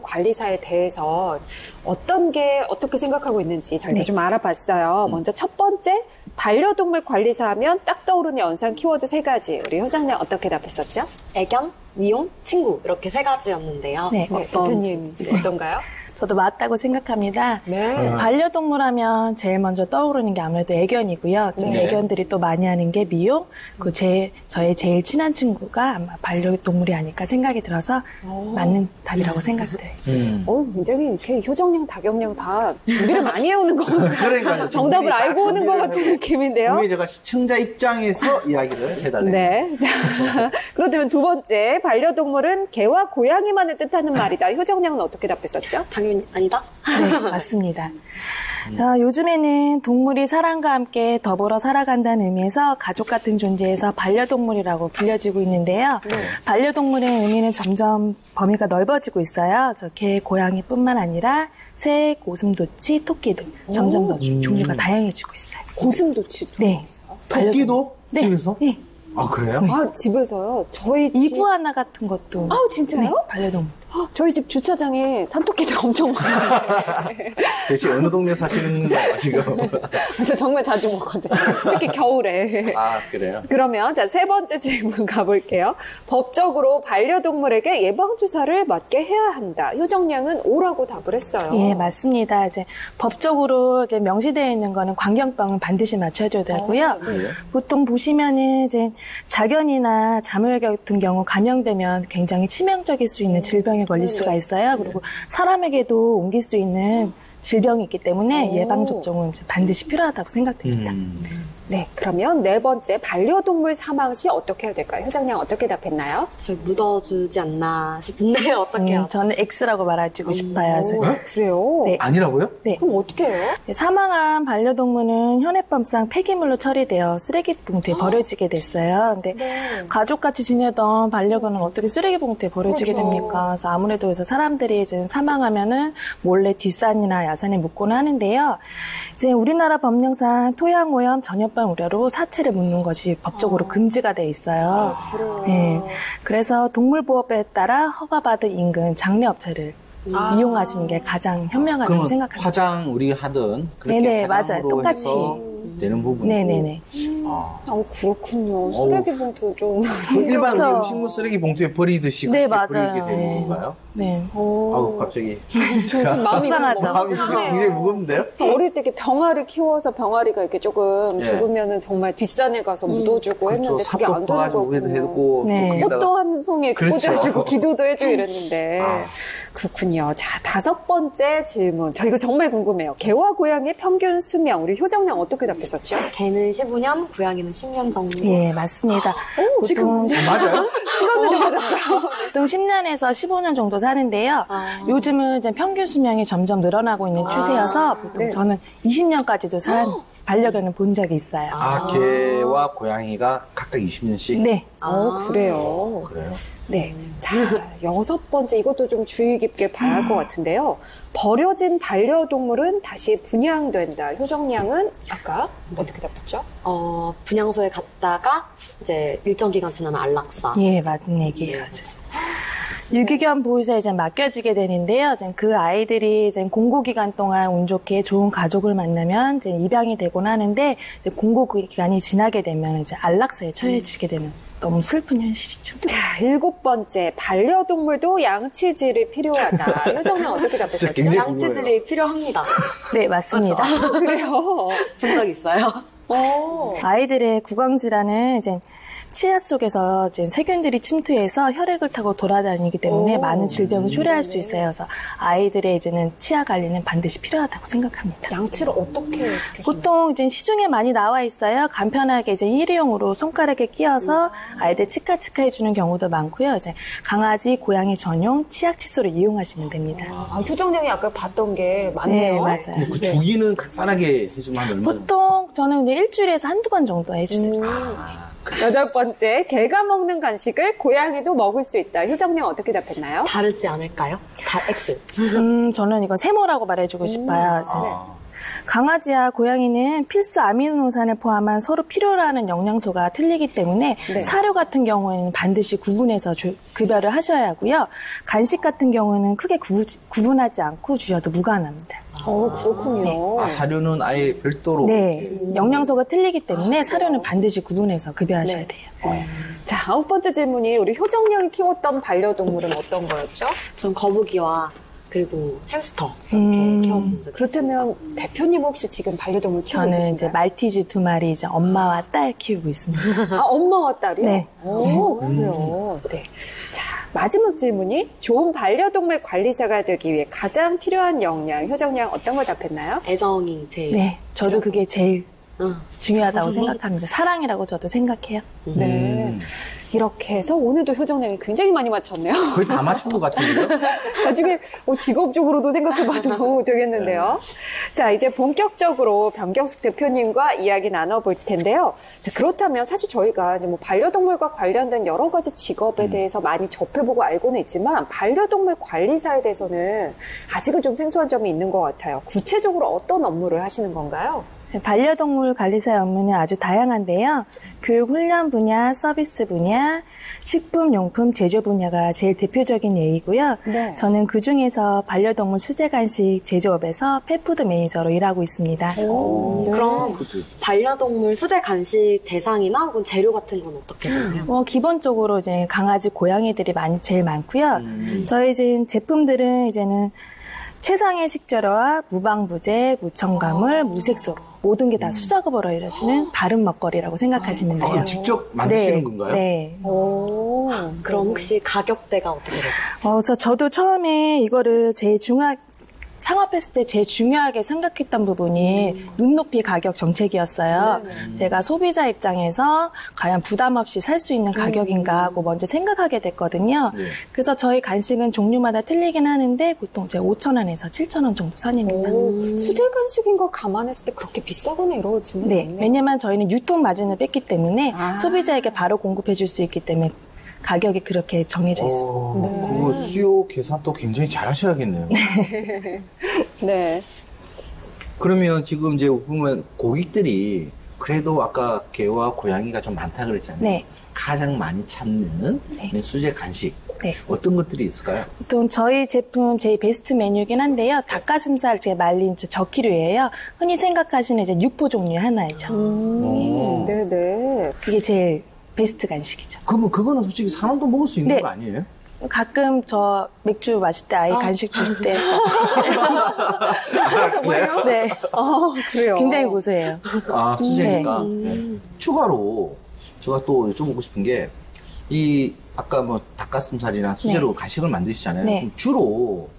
관리사에 대해서 어떤 게 어떻게 생각하고 있는지 저희가 좀 알아봤어요. 먼저 첫 번째, 반려동물 관리사 하면 딱 떠오르는 연상 키워드 3가지. 우리 효정양 어떻게 답했었죠? 애견, 미용, 친구 이렇게 3가지였는데요. 네, 대표님 어떤가요? 저도 맞다고 생각합니다. 네. 반려동물하면 제일 먼저 떠오르는 게 아무래도 애견이고요. 네. 애견들이 또 많이 하는 게 미용, 그리고 저의 제일 친한 친구가 아마 반려동물이 아닐까 생각이 들어서 맞는 답이라고 생각돼요. 굉장히 이렇게 효정양, 다경양 다 준비를 많이 해오는 것 같아요. 그러니까요. 정답을 알고 오는 것 같은 느낌인데요. 분명히 제가 시청자 입장에서 이야기를 해달래요. 네. 자, 그렇다면 두 번째, 반려동물은 개와 고양이만을 뜻하는 말이다. 효정양은 어떻게 답했었죠? 당연히 아니다. 네, 맞습니다. 요즘에는 동물이 사람과 함께 더불어 살아간다는 의미에서 가족 같은 존재에서 반려동물이라고 불려지고 있는데요. 반려동물의 의미는 점점 범위가 넓어지고 있어요. 개, 고양이뿐만 아니라 새, 고슴도치, 토끼 등 점점 더 종류가 다양해지고 있어요. 고슴도치도 네. 있어요? 토끼도 네. 집에서? 네. 아, 그래요? 아, 집에서요? 저희 집... 이구아나 같은 것도. 아, 진짜요? 네, 반려동물. 저희 집 주차장에 산토끼들 엄청 많아요. 대체 어느 동네 사시는 거예요, 지금? 저 정말 자주 먹거든요. 특히 겨울에. 아, 그래요? 그러면 자, 세 번째 질문 가볼게요. 법적으로 반려동물에게 예방주사를 맞게 해야 한다. 효정양은 O라고 답을 했어요. 예, 맞습니다. 이제 법적으로 이제 명시되어 있는 거는 광견병은 반드시 맞춰줘야 되고요. 보통 보시면은 이제 자견이나 자무혈 같은 경우 감염되면 굉장히 치명적일 수 있는 질병에 걸릴 수가 있어요. 그리고 사람에게도 옮길 수 있는 질병이 있기 때문에 예방접종은 반드시 필요하다고 생각됩니다. 네, 그러면 네 번째, 반려동물 사망 시 어떻게 해야 될까요? 효정양 어떻게 답했나요? 묻어주지 않나 싶은데 어떻게 해요? 저는 X라고 말해주고 싶어요. 그래요? 네. 아니라고요? 네. 그럼 어떻게 해요? 사망한 반려동물은 현행법상 폐기물로 처리되어 쓰레기 봉투에 버려지게 됐어요. 근데 가족같이 지내던 반려견은 어떻게 쓰레기 봉투에 버려지게 됩니까? 그래서 아무래도 그래서 사람들이 이제 사망하면은 몰래 뒷산이나 야산에 묻곤 하는데요. 이제 우리나라 법령상 토양오염, 전염병 우려로 사체를 묻는 것이 법적으로 금지가 돼 있어요. 네. 그래서 동물보호법에 따라 허가받은 인근 장례업체를 이용하시는 게 가장 현명하다고 생각합니다. 화장 우리 하던 그렇게 네네, 화장으로 맞아요. 똑같이. 해서 되는 부분이고. 네네네. 그렇군요. 쓰레기 봉투 좀. 일반 그렇죠. 음식물 쓰레기 봉투에 버리듯이 네, 그렇게 맞아요. 버리게 되는 건가요? 네. 아우, 갑자기. 좀 마음이 속상하죠. 마음이 굉장히 무겁는데요? 저 어릴 때 이렇게 병아리 키워서 병아리가 이렇게 조금 예. 죽으면은 정말 뒷산에 가서 묻어주고 했는데 그게 안 되는 삽도 거군요. 해두고 네. 꽃도 한 송이 그렇죠. 꽂아주고 기도도 해주고 이랬는데 그렇군요. 자, 다섯 번째 질문. 저 이거 정말 궁금해요. 개와 고양이의 평균 수명 우리 효정양 어떻게 답했었죠? 개는 15년, 고양이는 10년 정도. 예, 맞습니다. 지금 맞아요? 찍었는데 맞았어요. 보통 10년에서 15년 정도 사는데요. 요즘은 이제 평균 수명이 점점 늘어나고 있는 추세여서 보통 저는 20년까지도 산 반려견을 본 적이 있어요. 개와 고양이가 각각 20년씩? 네. 그래요. 그래요? 네. 자, 여섯 번째, 이것도 좀 주의 깊게 봐야 할 것 같은데요. 버려진 반려동물은 다시 분양된다. 효정양은 아까 어떻게 답했죠? 분양소에 갔다가 이제 일정 기간 지나면 안락사. 예, 맞은 얘기예요. 유기견 보호소에 이제 맡겨지게 되는데요. 이제 그 아이들이 이제 공고 기간 동안 운 좋게 좋은 가족을 만나면 이제 입양이 되곤 하는데 이제 공고 기간이 지나게 되면 이제 안락사에 처해지게 되는 너무 슬픈 현실이죠. 자, 일곱 번째, 반려동물도 양치질이 필요하다. 효정양 어떻게 답했었죠? 양치질이 필요합니다. 네, 맞습니다. 그래요. 본 적 있어요. 아이들의 구강질환은 이제 치아 속에서 이제 세균들이 침투해서 혈액을 타고 돌아다니기 때문에 많은 질병을 초래할 수 있어요. 그래서 아이들의 이제는 치아 관리는 반드시 필요하다고 생각합니다. 양치를 어떻게 시켜주나요? 보통 이제 시중에 많이 나와 있어요. 간편하게 이제 일회용으로 손가락에 끼워서 아이들 치카치카 해주는 경우도 많고요. 이제 강아지, 고양이 전용 치약 칫솔을 이용하시면 됩니다. 효정양이 아까 봤던 게 맞네요. 네, 맞아요. 그 주기는 간단하게 해주면 한 얼마 정도? 보통 저는 이제 일주일에서 한두 번 정도 해주세요. 여덟 번째, 개가 먹는 간식을 고양이도 먹을 수 있다. 효정양 어떻게 답했나요? 다르지 않을까요? 다 X. 저는 이건 세모라고 말해주고 싶어요. 강아지와 고양이는 필수 아미노산을 포함한 서로 필요로 하는 영양소가 틀리기 때문에 사료 같은 경우에는 반드시 구분해서 급여를 하셔야 하고요. 간식 같은 경우는 크게 구분하지 않고 주셔도 무관합니다. 그렇군요. 사료는 아예 별도로? 네. 영양소가 틀리기 때문에 사료는 반드시 구분해서 급여하셔야 돼요. 자, 아홉 번째 질문이 우리 효정양이 키웠던 반려동물은 어떤 거였죠? 전 거북이와 그리고 햄스터 이렇게 키워본 적이 그렇다면 대표님 혹시 지금 반려동물 키우고 있으신가요? 저는 이제 말티즈 2마리 이제 엄마와 딸 키우고 있습니다. 아, 엄마와 딸이요? 네. 오, 그래요. 네. 자, 마지막 질문이 좋은 반려동물 관리사가 되기 위해 가장 필요한 역량, 효정양 어떤 걸 답했나요? 애정이 제일 네, 저도 그게 제일 중요하다고 생각합니다. 사랑이라고 저도 생각해요. 네. 이렇게 해서 오늘도 효정양이 굉장히 많이 맞췄네요. 거의 다 맞춘 것 같은데요? 나중에 직업적으로도 생각해봐도 되겠는데요. 자, 이제 본격적으로 변경숙 대표님과 이야기 나눠볼 텐데요. 자, 그렇다면 사실 저희가 이제 뭐 반려동물과 관련된 여러 가지 직업에 대해서 많이 접해보고 알고는 있지만 반려동물 관리사에 대해서는 아직은 좀 생소한 점이 있는 것 같아요. 구체적으로 어떤 업무를 하시는 건가요? 반려동물 관리사의 업무는 아주 다양한데요. 교육 훈련 분야, 서비스 분야, 식품용품 제조 분야가 제일 대표적인 예이고요. 네. 저는 그중에서 반려동물 수제 간식 제조업에서 펫푸드 매니저로 일하고 있습니다. 그럼 반려동물 수제 간식 대상이나 혹은 재료 같은 건 어떻게 되나요? 기본적으로 이제 강아지, 고양이들이 제일 많고요. 저희 이제 제품들은 이제는 최상의 식재료와 무방부제, 무첨가물, 무색소로 모든 게 다 수작업으로 이루어지는 바른 먹거리라고 생각하시면 돼요. 직접 만드시는 건가요? 네. 그럼 혹시 가격대가 어떻게 되죠? 그래서 저도 처음에 이거를 창업했을 때 제일 중요하게 생각했던 부분이 눈높이 가격 정책이었어요. 제가 소비자 입장에서 과연 부담 없이 살 수 있는 가격인가 하고 먼저 생각하게 됐거든요. 그래서 저희 간식은 종류마다 틀리긴 하는데 보통 제가 5,000원에서 7,000원 정도 선입니다. 수제 간식인 걸 감안했을 때 그렇게 비싸거나 이러지는 네, 않네요. 왜냐면 저희는 유통 마진을 뺐기 때문에 소비자에게 바로 공급해 줄 수 있기 때문에 가격이 그렇게 정해져 있습니다. 그거 수요 계산도 굉장히 잘 하셔야겠네요. 네. 그러면 지금 이제 보면 고객들이 그래도 아까 개와 고양이가 좀 많다 그랬잖아요. 네. 가장 많이 찾는 수제 간식 네. 어떤 것들이 있을까요? 보통 저희 제품 제일 베스트 메뉴이긴 한데요. 닭가슴살 제 말린 저키류예요. 흔히 생각하시는 이제 육포 종류 하나이죠. 네네. 그게 제일 베스트 간식이죠. 그러면 그거는 솔직히 사람도 먹을 수 있는 네. 거 아니에요? 가끔 저 맥주 마실 때 아이 간식 줄 때. 정말요? 네. 그래요. 굉장히 고소해요. 아, 수제니까. 네. 추가로 제가 또 여쭤보고 싶은 게, 아까 뭐 닭가슴살이나 수제로 간식을 만드시잖아요. 네. 그럼 주로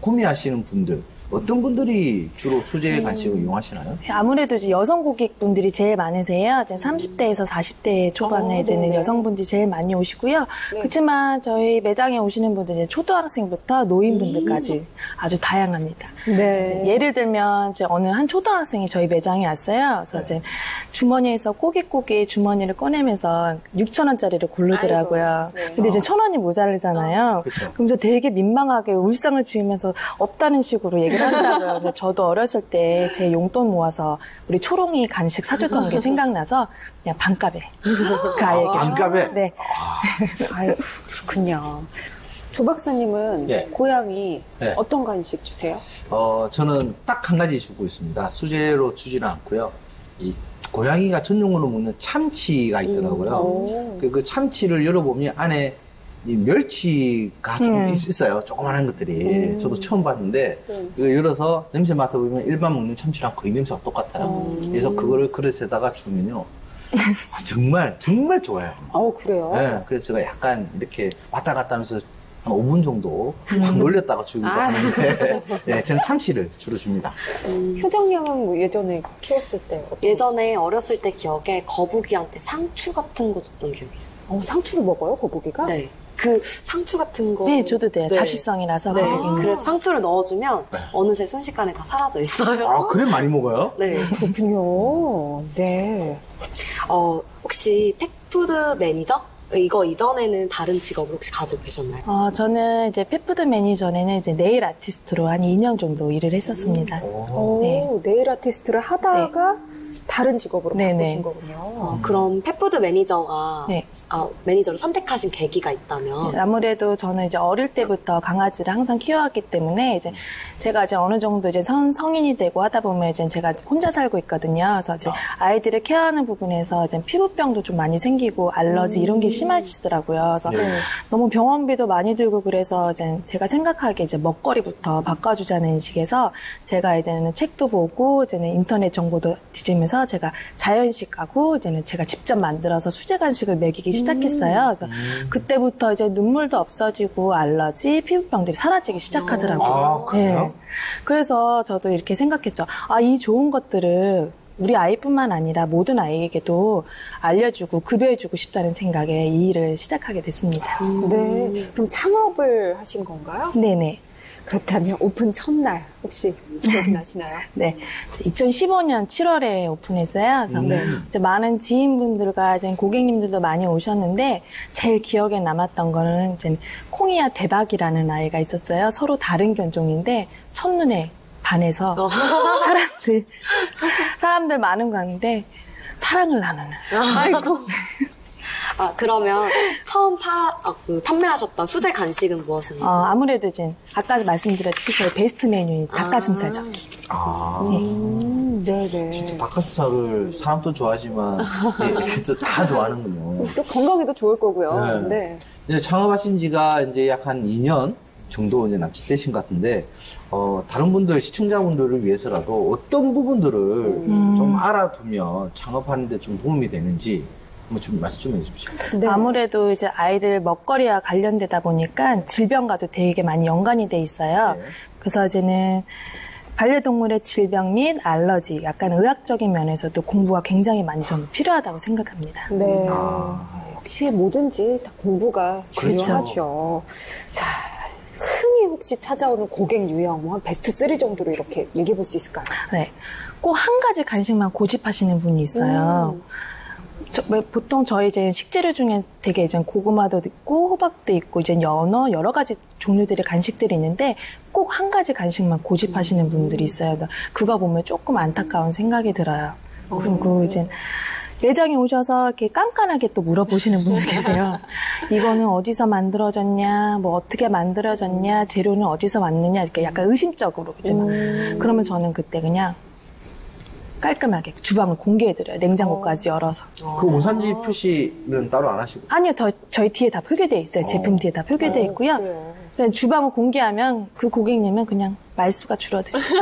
구매하시는 분들, 어떤 분들이 주로 수제 간식을 이용하시나요? 아무래도 이제 여성 고객분들이 제일 많으세요. 이제 30대에서 40대 초반에 이제는 여성분들이 제일 많이 오시고요. 그렇지만 저희 매장에 오시는 분들은 이제 초등학생부터 노인분들까지 아주 다양합니다. 네. 예를 들면 이제 어느 한 초등학생이 저희 매장에 왔어요. 그래서 이제 주머니에서 꼬깃꼬깃 주머니를 꺼내면서 6,000원짜리를 고르더라고요. 근데 이제 1,000원이 모자르잖아요. 그러면서 되게 민망하게 울상을 지으면서 없다는 식으로 얘기를 하더라고요. 근데 저도 어렸을 때 제 용돈 모아서 우리 초롱이 간식 사줬던 게 생각나서 그냥 반값에 그 아이에게 반값에? 네. 아유, 그렇군요. 조 박사님은 네. 고양이 네. 어떤 간식 주세요? 저는 딱 한 가지 주고 있습니다. 수제로 주지는 않고요. 이 고양이가 전용으로 먹는 참치가 있더라고요. 그 참치를 열어보면 안에 이 멸치가 좀 있어요. 조그만한 것들이. 저도 처음 봤는데, 이걸 열어서 냄새 맡아보면 일반 먹는 참치랑 거의 냄새가 똑같아요. 그래서 그거를 그릇에다가 주면요. 정말, 정말 좋아요. 그래요? 네, 그래서 제가 약간 이렇게 왔다 갔다 하면서 한 5분 정도 막 놀렸다가 주기도 하는데, 네, 저는 참치를 주로 줍니다. 효정양은 뭐 예전에 키웠을 때 예전에 어렸을 때 기억에 거북이한테 상추 같은 거 줬던 기억이 있어요. 상추를 먹어요, 거북이가? 네. 그 상추 같은 거. 네, 줘도 돼요. 잡식성이라서. 네. 그래서 상추를 넣어주면 어느새 순식간에 다 사라져 있어요. 아, 그래 많이 먹어요? 네. 그렇군요. 네. 혹시 펫푸드 매니저? 이거 이전에는 다른 직업을 혹시 가지고 계셨나요? 저는 이제 펫푸드 매니저에는 이제 네일 아티스트로 한 2년 정도 일을 했었습니다. 네일 아티스트를 하다가 다른 직업으로 네네. 바꾸신 거군요. 그럼 펫푸드 매니저가 네. 매니저를 선택하신 계기가 있다면? 아무래도 저는 이제 어릴 때부터 강아지를 항상 키워왔기 때문에 이제 제가 이제 어느 정도 이제 성인이 되고 하다 보면 이제 제가 혼자 살고 있거든요. 그래서 이제 아이들을 케어하는 부분에서 이제 피부병도 좀 많이 생기고 알러지 이런 게 심해지더라고요. 그래서 너무 병원비도 많이 들고 그래서 이제 제가 생각하기에 이제 먹거리부터 바꿔주자는 식에서 제가 이제는 책도 보고 이제는 인터넷 정보도 뒤지면서 제가 자연식하고 이제는 제가 직접 만들어서 수제 간식을 먹이기 시작했어요. 그래서 그때부터 이제 눈물도 없어지고 알러지, 피부병들이 사라지기 시작하더라고요. 아, 그래요? 네. 그래서 저도 이렇게 생각했죠. 이 좋은 것들을 우리 아이뿐만 아니라 모든 아이에게도 알려주고 급여해주고 싶다는 생각에 이 일을 시작하게 됐습니다. 네. 그럼 창업을 하신 건가요? 네네. 그렇다면 오픈 첫날 혹시 기억이 나시나요? 네. 2015년 7월에 오픈했어요. 그래서 이제 많은 지인분들과 이제 고객님들도 많이 오셨는데 제일 기억에 남았던 거는 이제 콩이야 대박이라는 아이가 있었어요. 서로 다른 견종인데 첫눈에 반해서 사람들 많은 거 같은데 사랑을 나누는. 아이고. 그러면 처음 판매하셨던 수제 간식은 무엇인지? 아무래도 이제 아까 말씀드렸듯이 저희 베스트 메뉴인 닭가슴살 접기. 네네. 진짜 닭가슴살을 사람도 좋아하지만 애기도 다 좋아하는군요. 또 건강에도 좋을 거고요. 네. 이제 창업하신 지가 이제 약 한 2년 정도 이제 남짓되신 것 같은데, 다른 분들, 시청자분들을 위해서라도 어떤 부분들을 좀 알아두면 창업하는데 좀 도움이 되는지 한번 좀 말씀 좀 해주십시오. 네. 아무래도 이제 아이들 먹거리와 관련되다 보니까 질병과도 되게 많이 연관이 돼 있어요. 그래서 이제는 반려동물의 질병 및 알러지, 약간 의학적인 면에서도 공부가 굉장히 많이 저는 필요하다고 생각합니다. 네. 역시 뭐든지 다 공부가 중요하죠. 그렇죠. 자, 흔히 혹시 찾아오는 고객 유형, 한 베스트 3 정도로 이렇게 얘기해 볼 수 있을까요? 네. 꼭 한 가지 간식만 고집하시는 분이 있어요. 보통 저희 이제 식재료 중에 되게 이제 고구마도 있고 호박도 있고 이제 연어 여러 가지 종류들의 간식들이 있는데 꼭 한 가지 간식만 고집하시는 분들이 있어요. 그거 보면 조금 안타까운 생각이 들어요. 그리고 이제 매장에 오셔서 이렇게 깐깐하게 또 물어보시는 분들 계세요. 이거는 어디서 만들어졌냐, 뭐 어떻게 만들어졌냐, 재료는 어디서 왔느냐, 이렇게 약간 의심적으로 이제 막. 그러면 저는 그때 그냥 깔끔하게 주방을 공개해드려요. 냉장고까지 열어서. 그 원산지 표시는 따로 안 하시고? 아니요, 저희 뒤에 다 표기되어 있어요. 제품 뒤에 다 표기되어 있고요. 이제 주방을 공개하면 그 고객님은 그냥 말수가 줄어드시죠.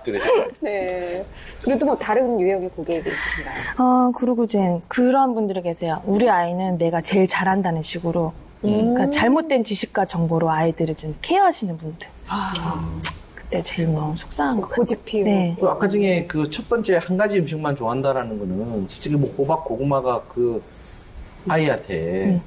그래요? 네. 그래도 뭐 다른 유형의 고객이 있으신가요? 그리고 이제 그런 분들이 계세요. 우리 아이는 내가 제일 잘한다는 식으로. 그러니까 잘못된 지식과 정보로 아이들을 좀 케어하시는 분들. 그때 제일 뭐 속상한 거 고집 피우. 네. 아까 중에 그 첫 번째 한 가지 음식만 좋아한다라는 거는 솔직히 뭐 호박, 고구마가 그 아이한테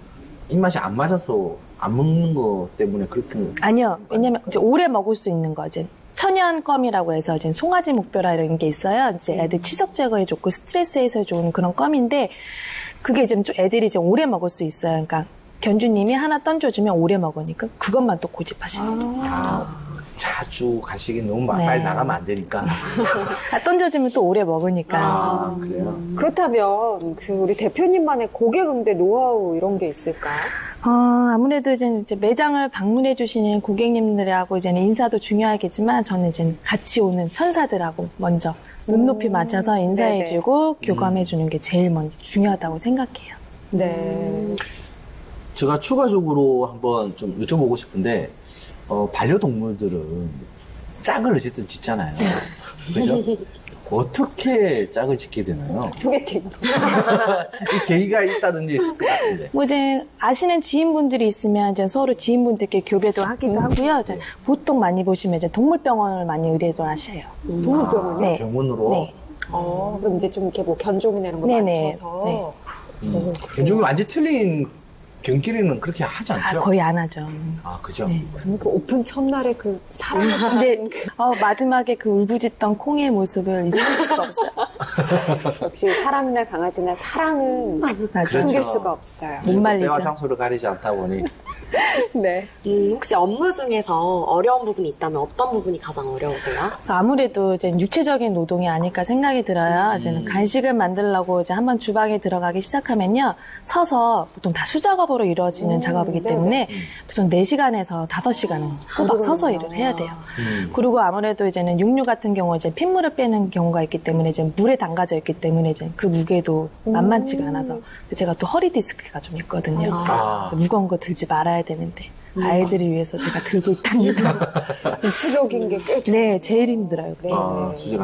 입맛이 안 맞아서 안 먹는 거 때문에 그렇게. 아니요. 왜냐면 이제 오래 먹을 수 있는 거 이제 천연껌이라고 해서 이제 송아지 목뼈라 이런 게 있어요. 이제 애들 치석 제거에 좋고 스트레스 해소에 좋은 그런 껌인데 그게 이제 좀 애들이 이제 오래 먹을 수 있어요. 그러니까 견주님이 하나 던져주면 오래 먹으니까 그것만 또 고집하시는 거예요. 자주 간식이 너무 빨리 나가면 안 되니까. 던져주면 또 오래 먹으니까. 그래요? 그렇다면 그 우리 대표님만의 고객 응대 노하우 이런 게 있을까요? 아무래도 이제 매장을 방문해 주시는 고객님들하고 이제 인사도 중요하겠지만 저는 이제 같이 오는 천사들하고 먼저 눈높이 맞춰서 인사해주고 교감해주는 게 제일 먼저 중요하다고 생각해요. 네. 제가 추가적으로 한번 좀 여쭤보고 싶은데, 반려동물들은 짝을 어쨌든 짓잖아요. 그죠? 어떻게 짝을 짓게 되나요? 소개팅으로. 이 계기가 있다든지 있을 것 같은데. 뭐 이제 아시는 지인분들이 있으면 이제 서로 지인분들께 교배도 하기도 하고요. 이제 보통 많이 보시면 이제 동물병원을 많이 의뢰도 하셔요. 동물병원이요? 네. 병원으로? 네. 그럼 이제 좀 이렇게 뭐 견종이나 이런 거 맞춰서. 견종이 완전히 틀린 견끼리는 그렇게 하지 않죠? 거의 안 하죠. 그죠? 네. 그럼 그 오픈 첫날에 그 사랑을 근데 마지막에 그 울부짖던 콩의 모습을 잊을 수가 없어요. 역시 사람이나 강아지나 사랑은 숨길 수가 없어요. 못 말리죠. 때와 장소를 가리지 않다 보니. 네. 혹시 업무 중에서 어려운 부분이 있다면 어떤 부분이 가장 어려우세요? 아무래도 이제 육체적인 노동이 아닐까 생각이 들어요. 이제는 간식을 만들려고 이제 한번 주방에 들어가기 시작하면요. 서서 보통 다 수작업으로 이루어지는 작업이기 때문에 보통 4시간에서 5시간은 꼬박 서서 일을 해야 돼요. 그리고 아무래도 이제는 육류 같은 경우 이제 핏물을 빼는 경우가 있기 때문에 이제 물에 담가져 있기 때문에 이제 그 무게도 만만치가 않아서 제가 또 허리 디스크가 좀 있거든요. 그래서 무거운 거 들지 말아야 되는데 아이들을 위해서 제가 들고 있답니다. 육체적인 게 꽤 네, 제일 힘들어요. 네.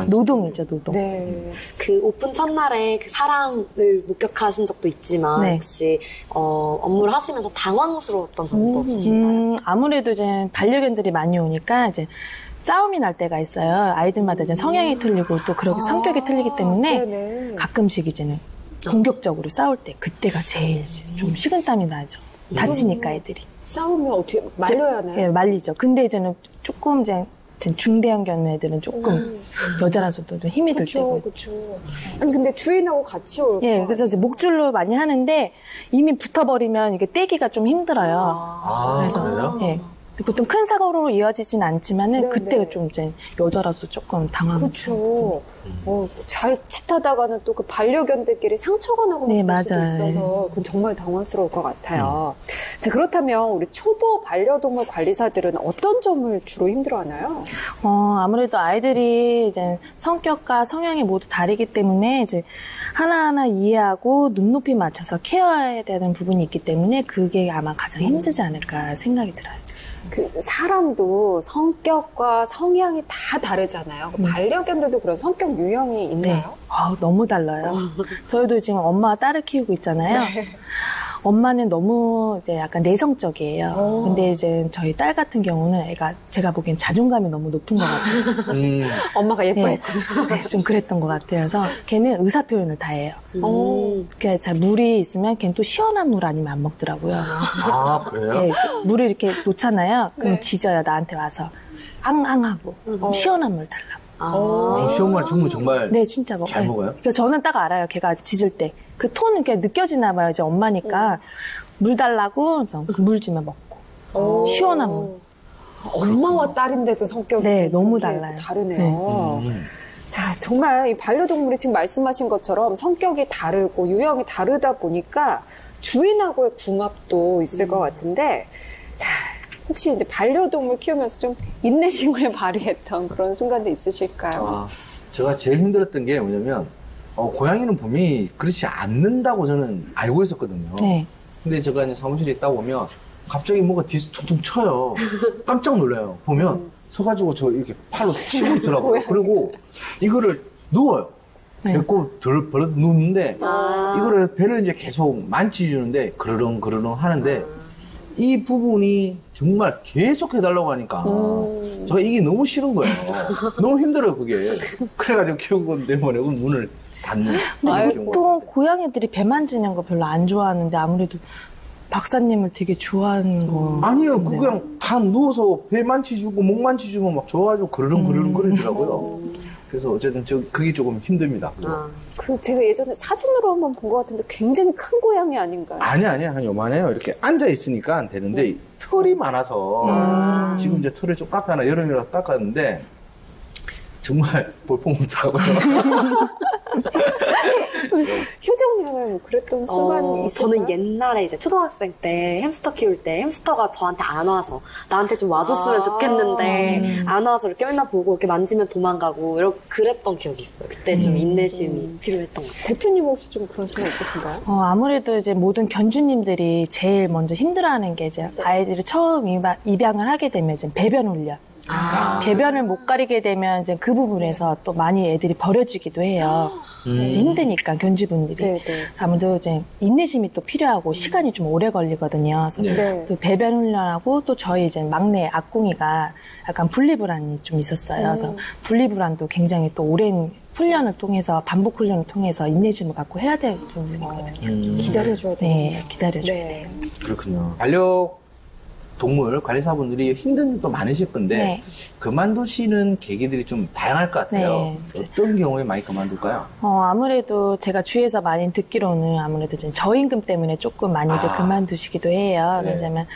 노동이죠, 노동. 네. 그 오픈 첫날에 그 사랑을 목격하신 적도 있지만 네. 혹시 업무를 하시면서 당황스러웠던 점도 없으신가요? 아무래도 이제 반려견들이 많이 오니까 이제 싸움이 날 때가 있어요. 아이들마다 이제 성향이 틀리고 또 그렇게 성격이 틀리기 때문에 네네. 가끔씩 이제는 공격적으로 싸울 때 그때가 제일 좀 식은땀이 나죠. 다치니까 애들이. 싸우면 어떻게 말려야 하나요? 예, 말리죠. 근데 이제는 조금 이제 중대형 견 애들은 조금 여자라서도 좀 힘이 들 때고. 그렇죠. 아니 근데 주인하고 같이 올 거. 예, 그래서 이제 목줄로 많이 하는데 이미 붙어버리면 이게 떼기가 좀 힘들어요. 그래서 그래요? 예. 보통 큰 사고로 이어지진 않지만은 네네. 그때가 좀 이제 여자라서 조금 당황스럽죠. 그렇죠. 잘 짓하다가는 또 그 반려견들끼리 상처가 나고 네, 그럴 수도 맞아요. 있어서 그건 정말 당황스러울 것 같아요. 자, 그렇다면 우리 초보 반려동물 관리사들은 어떤 점을 주로 힘들어하나요? 아무래도 아이들이 이제 성격과 성향이 모두 다르기 때문에 이제 하나하나 이해하고 눈높이 맞춰서 케어해야 되는 부분이 있기 때문에 그게 아마 가장 힘들지 않을까 생각이 들어요. 그 사람도 성격과 성향이 다 다르잖아요. 반려견들도 그런 성격 유형이 있나요? 네. 너무 달라요. 저희도 지금 엄마와 딸을 키우고 있잖아요. 네. 엄마는 너무 이제 약간 내성적이에요. 근데 이제 저희 딸 같은 경우는 애가 제가 보기엔 자존감이 너무 높은 것 같아요. 엄마가 예뻐했군요. 네, 좀 그랬던 것 같아요. 그래서 걔는 의사 표현을 다 해요. 그러니까 물이 있으면 걔는 또 시원한 물 아니면 안 먹더라고요. 아, 그래요? 네, 물을 이렇게 놓잖아요. 그럼 네. 짖어요, 나한테 와서. 앙앙하고 시원한 물 달라고. 시험을 주면 정말 네, 진짜 먹어요. 잘 먹어요? 그러니까 저는 딱 알아요. 걔가 짖을 때. 그 톤은 그냥 느껴지나 봐요. 이제 엄마니까. 물 달라고, 물 주면 먹고. 시원한 물. 엄마와 딸인데도 성격이 네, 너무 달라요. 다르네요. 자, 정말 이 반려동물이 지금 말씀하신 것처럼 성격이 다르고 유형이 다르다 보니까 주인하고의 궁합도 있을 것 같은데, 자, 혹시 이제 반려동물 키우면서 좀 인내심을 발휘했던 그런 순간도 있으실까요? 제가 제일 힘들었던 게 뭐냐면, 고양이는 분명히 그렇지 않는다고 저는 알고 있었거든요. 네. 근데 제가 이제 사무실에 있다 보면 갑자기 뭐가 뒤에서 퉁퉁 쳐요. 깜짝 놀라요. 보면 서가지고 저 이렇게 팔로 치고 있더라고요. 그리고 이거를 누워요. 네. 그리고 벌어 누우는데 이거를 배를 이제 계속 만지주는데 그르릉 하는데 이 부분이 정말 계속 해달라고 하니까 제가 이게 너무 싫은 거예요. 너무 힘들어요, 그게. 그래가지고 키우고 때문에 문을 닫는. 근데 보통 고양이들이 배 만지는 거 별로 안 좋아하는데 아무래도 박사님을 되게 좋아하는 거. 아니요, 그냥 다 누워서 배 만지주고 목 만지주면 막 좋아가지고 그르릉 거리더라고요. 그래서 어쨌든 그게 조금 힘듭니다. 그 제가 예전에 사진으로 한번 본 것 같은데 굉장히 큰 고양이 아닌가요? 아니 한 요만해요. 이렇게 앉아 있으니까 되는데 털이 많아서 지금 이제 털을 좀 깎아놔 여름이라서 깎았는데 정말 볼품 없더라고요. 효정님은 그랬던 순간이 있었나요? 저는 옛날에 이제 초등학생 때 햄스터 키울 때 햄스터가 저한테 안 와서 나한테 좀 와줬으면 좋겠는데 안 와서 이렇게 맨날 보고 이렇게 만지면 도망가고 이렇게 그랬던 기억이 있어요. 그때 좀 인내심이 필요했던 것 같아요. 대표님 혹시 좀 그런 순간 있으신가요? 아무래도 이제 모든 견주님들이 제일 먼저 힘들어하는 게 이제 아이들이 처음 입양을 하게 되면 이제 배변 훈련. 배변을 못 가리게 되면 이제 그 부분에서 또 많이 애들이 버려지기도 해요. 이제 힘드니까 견주분들이. 그래서 아무래도 이제 인내심이 또 필요하고 시간이 좀 오래 걸리거든요. 그래서 또 배변 훈련하고 또 저희 이제 막내 악궁이가 약간 분리불안이 좀 있었어요. 그래서 분리불안도 굉장히 또 오랜 훈련을 통해서 반복 훈련을 통해서 인내심을 갖고 해야 될 부분이거든요. 기다려줘야 돼요. 네, 기다려줘야 돼요. 그렇군요. 동물 관리사분들이 힘든 일도 많으실 건데 네. 그만두시는 계기들이 좀 다양할 것 같아요. 네. 어떤 경우에 많이 그만둘까요? 아무래도 제가 주위에서 많이 듣기로는 아무래도 이제 저임금 때문에 조금 많이들 그만두시기도 해요. 네. 왜냐면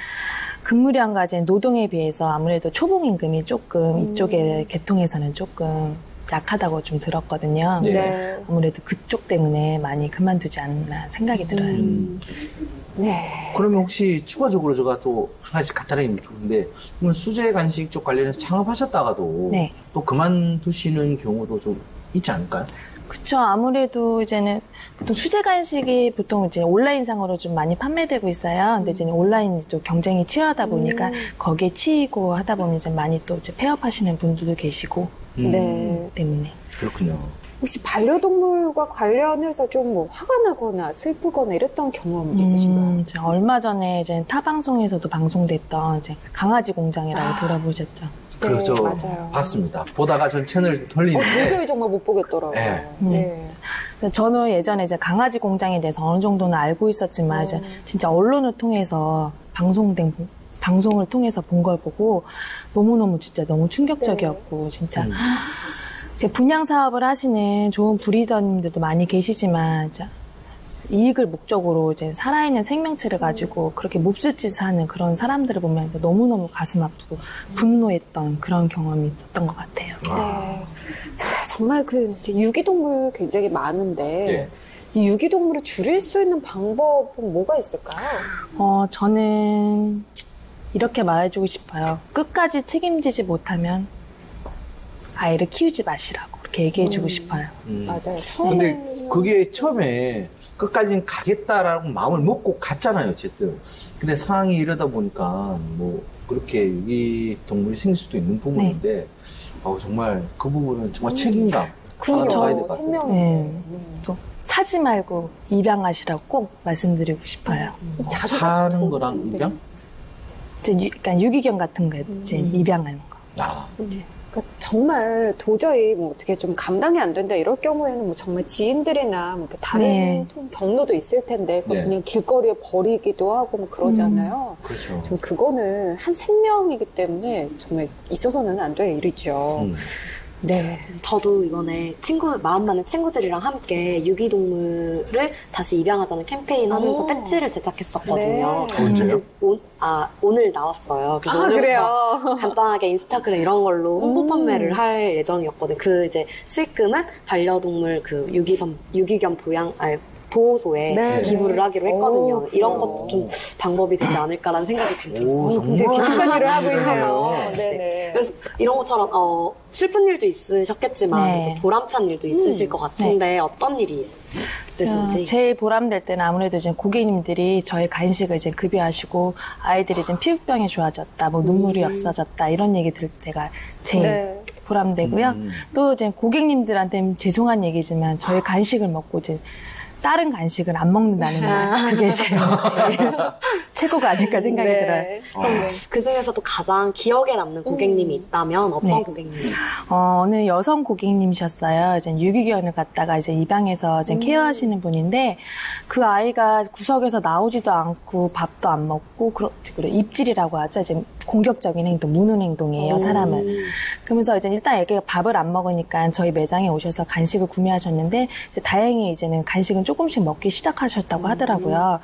근무량과 이제 노동에 비해서 아무래도 초봉임금이 조금 이쪽에 계통에서는 조금 약하다고 좀 들었거든요. 네. 아무래도 그쪽 때문에 많이 그만두지 않나 생각이 들어요. 네. 그러면 혹시 추가적으로 제가 또 한 가지 간단하게 묻는데 그러면 수제 간식 쪽 관련해서 창업하셨다가도 네. 또 그만두시는 경우도 좀 있지 않을까요? 그쵸. 아무래도 이제는 보통 수제 간식이 보통 이제 온라인상으로 좀 많이 판매되고 있어요. 근데 이제 온라인이 또 경쟁이 치열하다 보니까 거기에 치이고 하다 보면 이제 많이 또 이제 폐업하시는 분들도 계시고. 네. 때문에. 그렇군요. 혹시 반려동물과 관련해서 좀 뭐 화가 나거나 슬프거나 이랬던 경험 있으신가요? 이제 얼마 전에 이제 타 방송에서도 방송됐던 이제 강아지 공장이라고 들어보셨죠? 그렇죠. 네, 맞아요. 봤습니다. 보다가 전 채널 돌리는데. 도저히 정말 못 보겠더라고요. 네. 네. 저는 예전에 이제 강아지 공장에 대해서 어느 정도는 알고 있었지만 이제 진짜 언론을 통해서 방송을 통해서 본 걸 보고 너무너무 진짜 너무 충격적이었고 진짜 분양 사업을 하시는 좋은 브리더님들도 많이 계시지만 진짜 이익을 목적으로 이제 살아있는 생명체를 가지고 그렇게 몹쓸 짓을 하는 그런 사람들을 보면 너무너무 가슴 아프고 분노했던 그런 경험이 있었던 것 같아요. 네. 자, 정말 그 유기동물 굉장히 많은데 네. 이 유기동물을 줄일 수 있는 방법은 뭐가 있을까요? 저는 이렇게 말해주고 싶어요. 끝까지 책임지지 못하면 아이를 키우지 마시라고 이렇게 얘기해주고 싶어요. 맞아요. 근데 그게 처음에 끝까지는 가겠다라고 마음을 먹고 갔잖아요, 어쨌든. 근데 상황이 이러다 보니까 뭐 그렇게 유기 동물이 생길 수도 있는 부분인데 정말 그 부분은 정말 책임감. 그럼요. 생명인데. 네. 또 사지 말고 입양하시라고 꼭 말씀드리고 싶어요. 사는 거랑 입양? 그러니까 유기견 같은 거 이제 입양하는 거. 그러니까 정말 도저히 뭐 어떻게 좀 감당이 안 된다 이럴 경우에는 뭐 정말 지인들이나 뭐 다른 경로도 있을 텐데 그냥 길거리에 버리기도 하고 뭐 그러잖아요. 그렇죠. 좀 그거는 한 생명이기 때문에 정말 있어서는 안 될 일이죠. 네. 저도 이번에 마음 많은 친구들이랑 함께 유기동물을 다시 입양하자는 캠페인 하면서 배지를 제작했었거든요. 네. 언제요? 오늘 나왔어요. 그래서 그래요? 간단하게 인스타그램 이런 걸로 홍보 판매를 할 예정이었거든요. 그 이제 수익금은 반려동물 그 유기견 보호소에 기부를 하기로 했거든요. 이런 것도 좀 방법이 되지 않을까라는 생각이 들었어요. 굉장히 깊은 일을 하고 있네요. 네. 그래서 이런 것처럼 슬픈 일도 있으셨겠지만 또 보람찬 일도 있으실 것 같은데 어떤 일이 있으신지. 제일 보람될 때는 아무래도 이제 고객님들이 저희 간식을 이제 급여하시고 아이들이 이제 피부병이 좋아졌다, 뭐 눈물이 없어졌다 이런 얘기 들을 때가 제일 보람되고요. 또 이제 고객님들한테는 죄송한 얘기지만 저희 간식을 먹고 이제 다른 간식을 안 먹는다는 말, 그게 제일 최고가 아닐까 생각이 들어요. 그럼 그 중에서도 가장 기억에 남는 고객님이 있다면 어떤 고객님이요? 어느 여성 고객님이셨어요. 이제 유기견을 갖다가 이제 입양해서 이제 케어하시는 분인데 그 아이가 구석에서 나오지도 않고 밥도 안 먹고 그리고 입질이라고 하죠. 이제 공격적인 행동, 무는 행동이에요, 사람은. 그러면서 이제 일단 애기가 밥을 안 먹으니까 저희 매장에 오셔서 간식을 구매하셨는데 다행히 이제는 간식은 조금씩 먹기 시작하셨다고 하더라고요.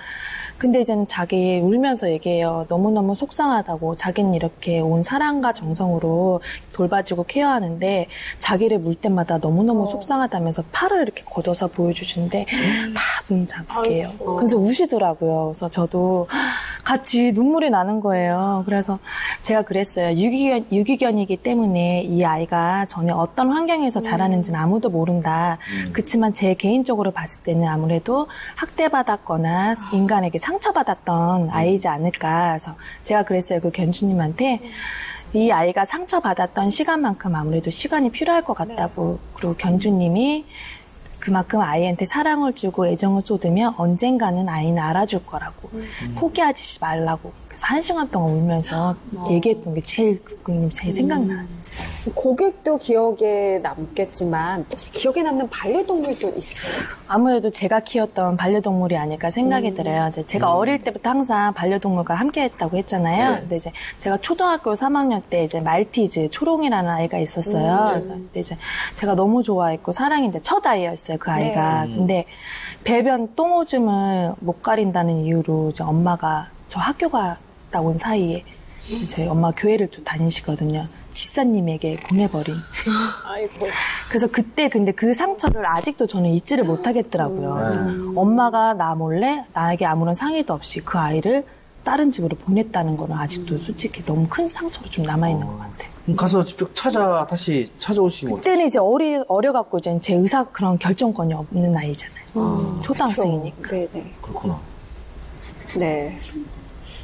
근데 이제는 자기 울면서 얘기해요. 너무너무 속상하다고. 자기는 이렇게 온 사랑과 정성으로 돌봐주고 케어하는데 자기를 물 때마다 너무너무 속상하다면서 팔을 이렇게 걷어서 보여주시는데 다 문 자국이에요. 그래서 우시더라고요. 그래서 저도 같이 눈물이 나는 거예요. 그래서 제가 그랬어요. 유기견이기 때문에 이 아이가 전에 어떤 환경에서 자라는지는 아무도 모른다. 그렇지만 제 개인적으로 봤을 때는 아무래도 학대받았거나 인간에게 상처받았던 아이지 않을까. 그래서 제가 그랬어요. 그 견주님한테 이 아이가 상처받았던 시간만큼 아무래도 시간이 필요할 것 같다고. 그리고 견주님이 그만큼 아이한테 사랑을 주고 애정을 쏟으면 언젠가는 아이는 알아줄 거라고. 포기하지 말라고. 그래서 1시간 동안 울면서 얘기했던 게 제일 생각나요. 고객도 기억에 남겠지만 혹시 기억에 남는 반려동물도 있어요? 아무래도 제가 키웠던 반려동물이 아닐까 생각이 들어요. 이제 제가 어릴 때부터 항상 반려동물과 함께 했다고 했잖아요. 근데 이제 제가 초등학교 3학년 때 이제 말티즈 초롱이라는 아이가 있었어요. 근데 이제 제가 너무 좋아했고 사랑인데 첫 아이였어요, 그 아이가. 근데 배변 똥오줌을 못 가린다는 이유로 이제 엄마가 저 학교 갔다 온 사이에 저희 엄마 교회를 또 다니시거든요. 시사님에게 보내버린. 아이고. 그래서 그때 근데 그 상처를 아직도 저는 잊지를 못하겠더라고요. 엄마가 나 몰래 나에게 아무런 상의도 없이 그 아이를 다른 집으로 보냈다는 거는 아직도 솔직히 너무 큰 상처로 좀 남아있는 것 같아요. 그럼 가서 직접 다시 찾아오시면 그때는 이제 어려갖고 이제 제 의사 그런 결정권이 없는 나이잖아요. 초등학생이니까. 네네. 그렇구나. 네.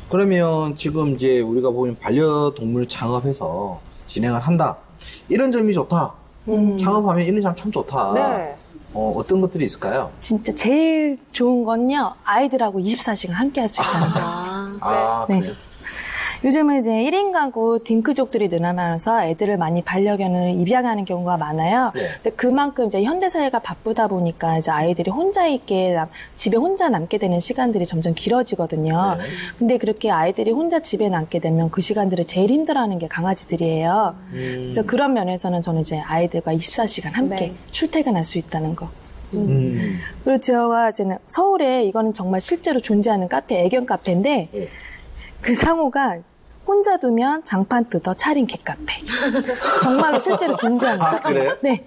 그러면 지금 이제 우리가 보면 반려동물 창업해서 진행을 한다. 이런 점이 좋다. 창업하면 이런 점 참 좋다. 네. 어떤 것들이 있을까요? 진짜 제일 좋은 건요, 아이들하고 24시간 함께 할 수 있다는 거예요. 네. 그래요? 요즘은 이제 1인 가구 딩크족들이 늘어나면서 애들을 많이 반려견을 입양하는 경우가 많아요. 근데 그만큼 이제 현대사회가 바쁘다 보니까 이제 아이들이 혼자 있게 집에 혼자 남게 되는 시간들이 점점 길어지거든요. 근데 그렇게 아이들이 혼자 집에 남게 되면 그 시간들을 제일 힘들어하는 게 강아지들이에요. 그래서 그런 면에서는 저는 이제 아이들과 24시간 함께 출퇴근할 수 있다는 거. 그리고 제가 이제는 서울에 이거는 정말 실제로 존재하는 카페, 애견 카페인데 그 상호가 혼자 두면 장판 뜯어 차린 개카페. 정말로 실제로 존재하는 거예요. 그래요? 네.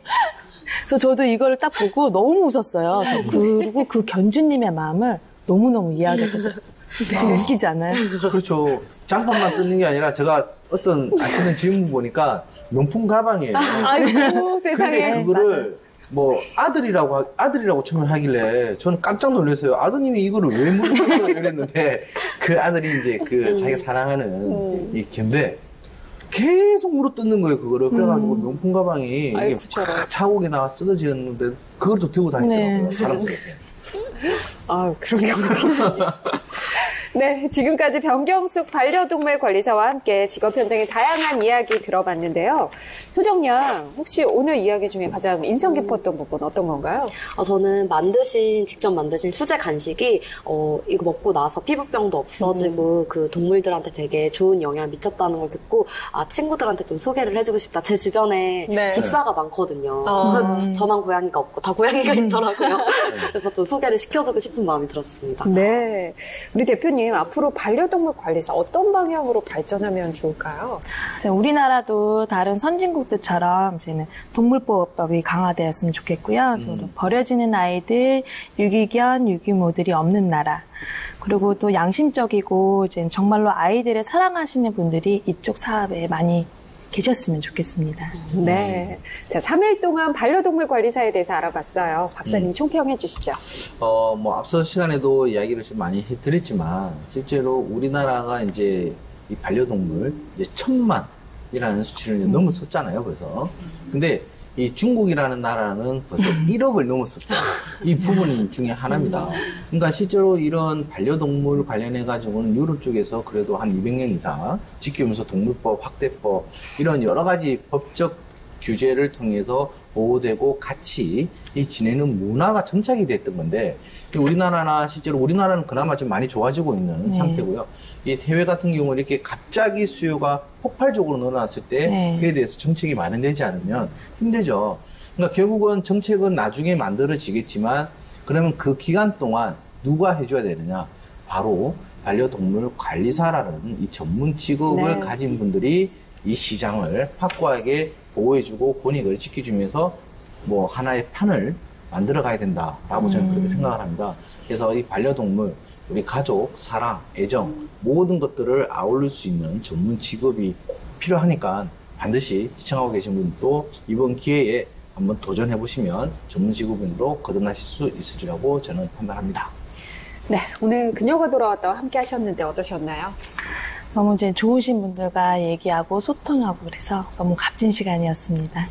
그래서 저도 이거를 딱 보고 너무 웃었어요. 그리고 그 견주님의 마음을 너무너무 이해하게 되더라고요. 되게 웃기지 않아요? 그렇죠. 장판만 뜯는 게 아니라 제가 어떤 아시는 질문 보니까 명품 가방이에요. 아이고, 세상에. 근데 그거를 뭐 아들이라고 처음에 하길래 저는 깜짝 놀랐어요. 아드님이 이거를 왜 물어보냐고 이랬는데 그 아들이 이제 그 자기가 사랑하는 이 개인데 계속 물어 뜯는 거예요. 그거를 그래가지고 명품 가방이 이게 팍 차곡이나 뜯어지었는데 그걸 또 들고 다니더라고요. 자랑스럽게. 아, 그런 경우가. 네, 지금까지 변경숙 반려동물 관리사와 함께 직업 현장의 다양한 이야기 들어봤는데요. 효정양, 혹시 오늘 이야기 중에 가장 인상 깊었던 부분 어떤 건가요? 저는 직접 만드신 수제 간식이 이거 먹고 나서 피부병도 없어지고 그 동물들한테 되게 좋은 영향을 미쳤다는 걸 듣고 친구들한테 좀 소개를 해주고 싶다. 제 주변에 집사가 많거든요. 저만 고양이가 없고 다 고양이가 있더라고요. 그래서 좀 소개를 시켜주고 싶은 마음이 들었습니다. 네, 우리 대표님 앞으로 반려동물 관리사 어떤 방향으로 발전하면 좋을까요? 우리나라도 다른 선진국들처럼 이제는 동물보호법이 강화되었으면 좋겠고요. 버려지는 아이들, 유기견, 유기모들이 없는 나라. 그리고 또 양심적이고 이제 정말로 아이들을 사랑하시는 분들이 이쪽 사업에 많이 계셨으면 좋겠습니다. 네. 자, 3일 동안 반려동물 관리사에 대해서 알아봤어요. 박사님 총평해 주시죠. 뭐 앞서 시간에도 이야기를 좀 많이 해드렸지만 실제로 우리나라가 이제 이 반려동물 이제 1000만이라는 수치를 넘었었잖아요. 그래서 근데 이 중국이라는 나라는 벌써 1억을 넘었었다. 이 부분 중에 하나입니다. 그러니까 실제로 이런 반려동물 관련해가지고는 유럽 쪽에서 그래도 한 200년 이상 지키면서 동물법, 학대법, 이런 여러 가지 법적 규제를 통해서 보호되고 같이 이 지내는 문화가 정착이 됐던 건데, 우리나라나 실제로 우리나라는 그나마 좀 많이 좋아지고 있는 상태고요. 이 해외 같은 경우는 이렇게 갑자기 수요가 폭발적으로 늘어났을 때 그에 대해서 정책이 마련되지 않으면 힘들죠. 그러니까 결국은 정책은 나중에 만들어지겠지만 그러면 그 기간 동안 누가 해줘야 되느냐? 바로 반려동물 관리사라는 이 전문 직업을 가진 분들이 이 시장을 확고하게 보호해주고 권익을 지켜주면서 뭐 하나의 판을 만들어 가야 된다라고 저는 그렇게 생각을 합니다. 그래서 이 반려동물, 우리 가족, 사랑, 애정 모든 것들을 아울릴 수 있는 전문 직업이 필요하니까 반드시 시청하고 계신 분도 이번 기회에 한번 도전해 보시면 전문 직업인으로 거듭나실 수 있으리라고 저는 판단합니다. 네, 오늘 그녀가 돌아왔다와 함께 하셨는데 어떠셨나요? 너무 이제 좋으신 분들과 얘기하고 소통하고 그래서 너무 값진 시간이었습니다.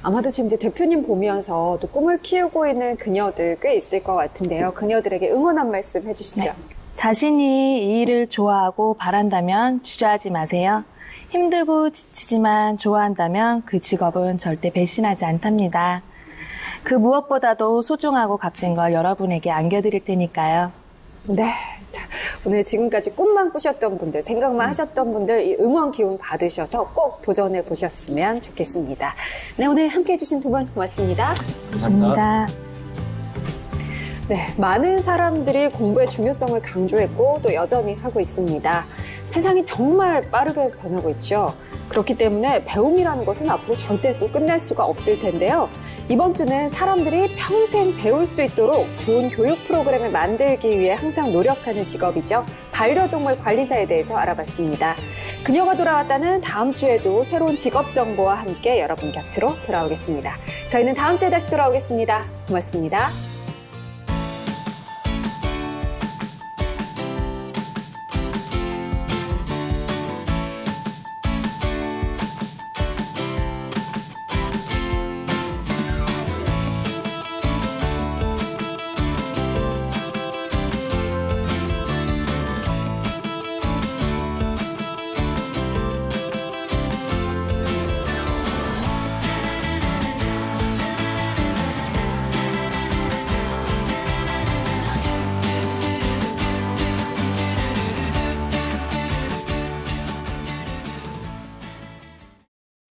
아마도 지금 이제 대표님 보면서 또 꿈을 키우고 있는 그녀들 꽤 있을 것 같은데요. 그녀들에게 응원 한 말씀 해주시죠. 자신이 이 일을 좋아하고 바란다면 주저하지 마세요. 힘들고 지치지만 좋아한다면 그 직업은 절대 배신하지 않답니다. 그 무엇보다도 소중하고 값진 걸 여러분에게 안겨드릴 테니까요. 네. 자, 오늘 지금까지 꿈만 꾸셨던 분들, 생각만 하셨던 분들 이 응원 기운 받으셔서 꼭 도전해 보셨으면 좋겠습니다. 네, 오늘 함께 해주신 두 분 고맙습니다. 감사합니다. 네, 많은 사람들이 공부의 중요성을 강조했고 또 여전히 하고 있습니다. 세상이 정말 빠르게 변하고 있죠. 그렇기 때문에 배움이라는 것은 앞으로 절대 또 끝날 수가 없을 텐데요. 이번 주는 사람들이 평생 배울 수 있도록 좋은 교육 프로그램을 만들기 위해 항상 노력하는 직업이죠. 반려동물 관리사에 대해서 알아봤습니다. 그녀가 돌아왔다는 다음 주에도 새로운 직업 정보와 함께 여러분 곁으로 돌아오겠습니다. 저희는 다음 주에 다시 돌아오겠습니다. 고맙습니다.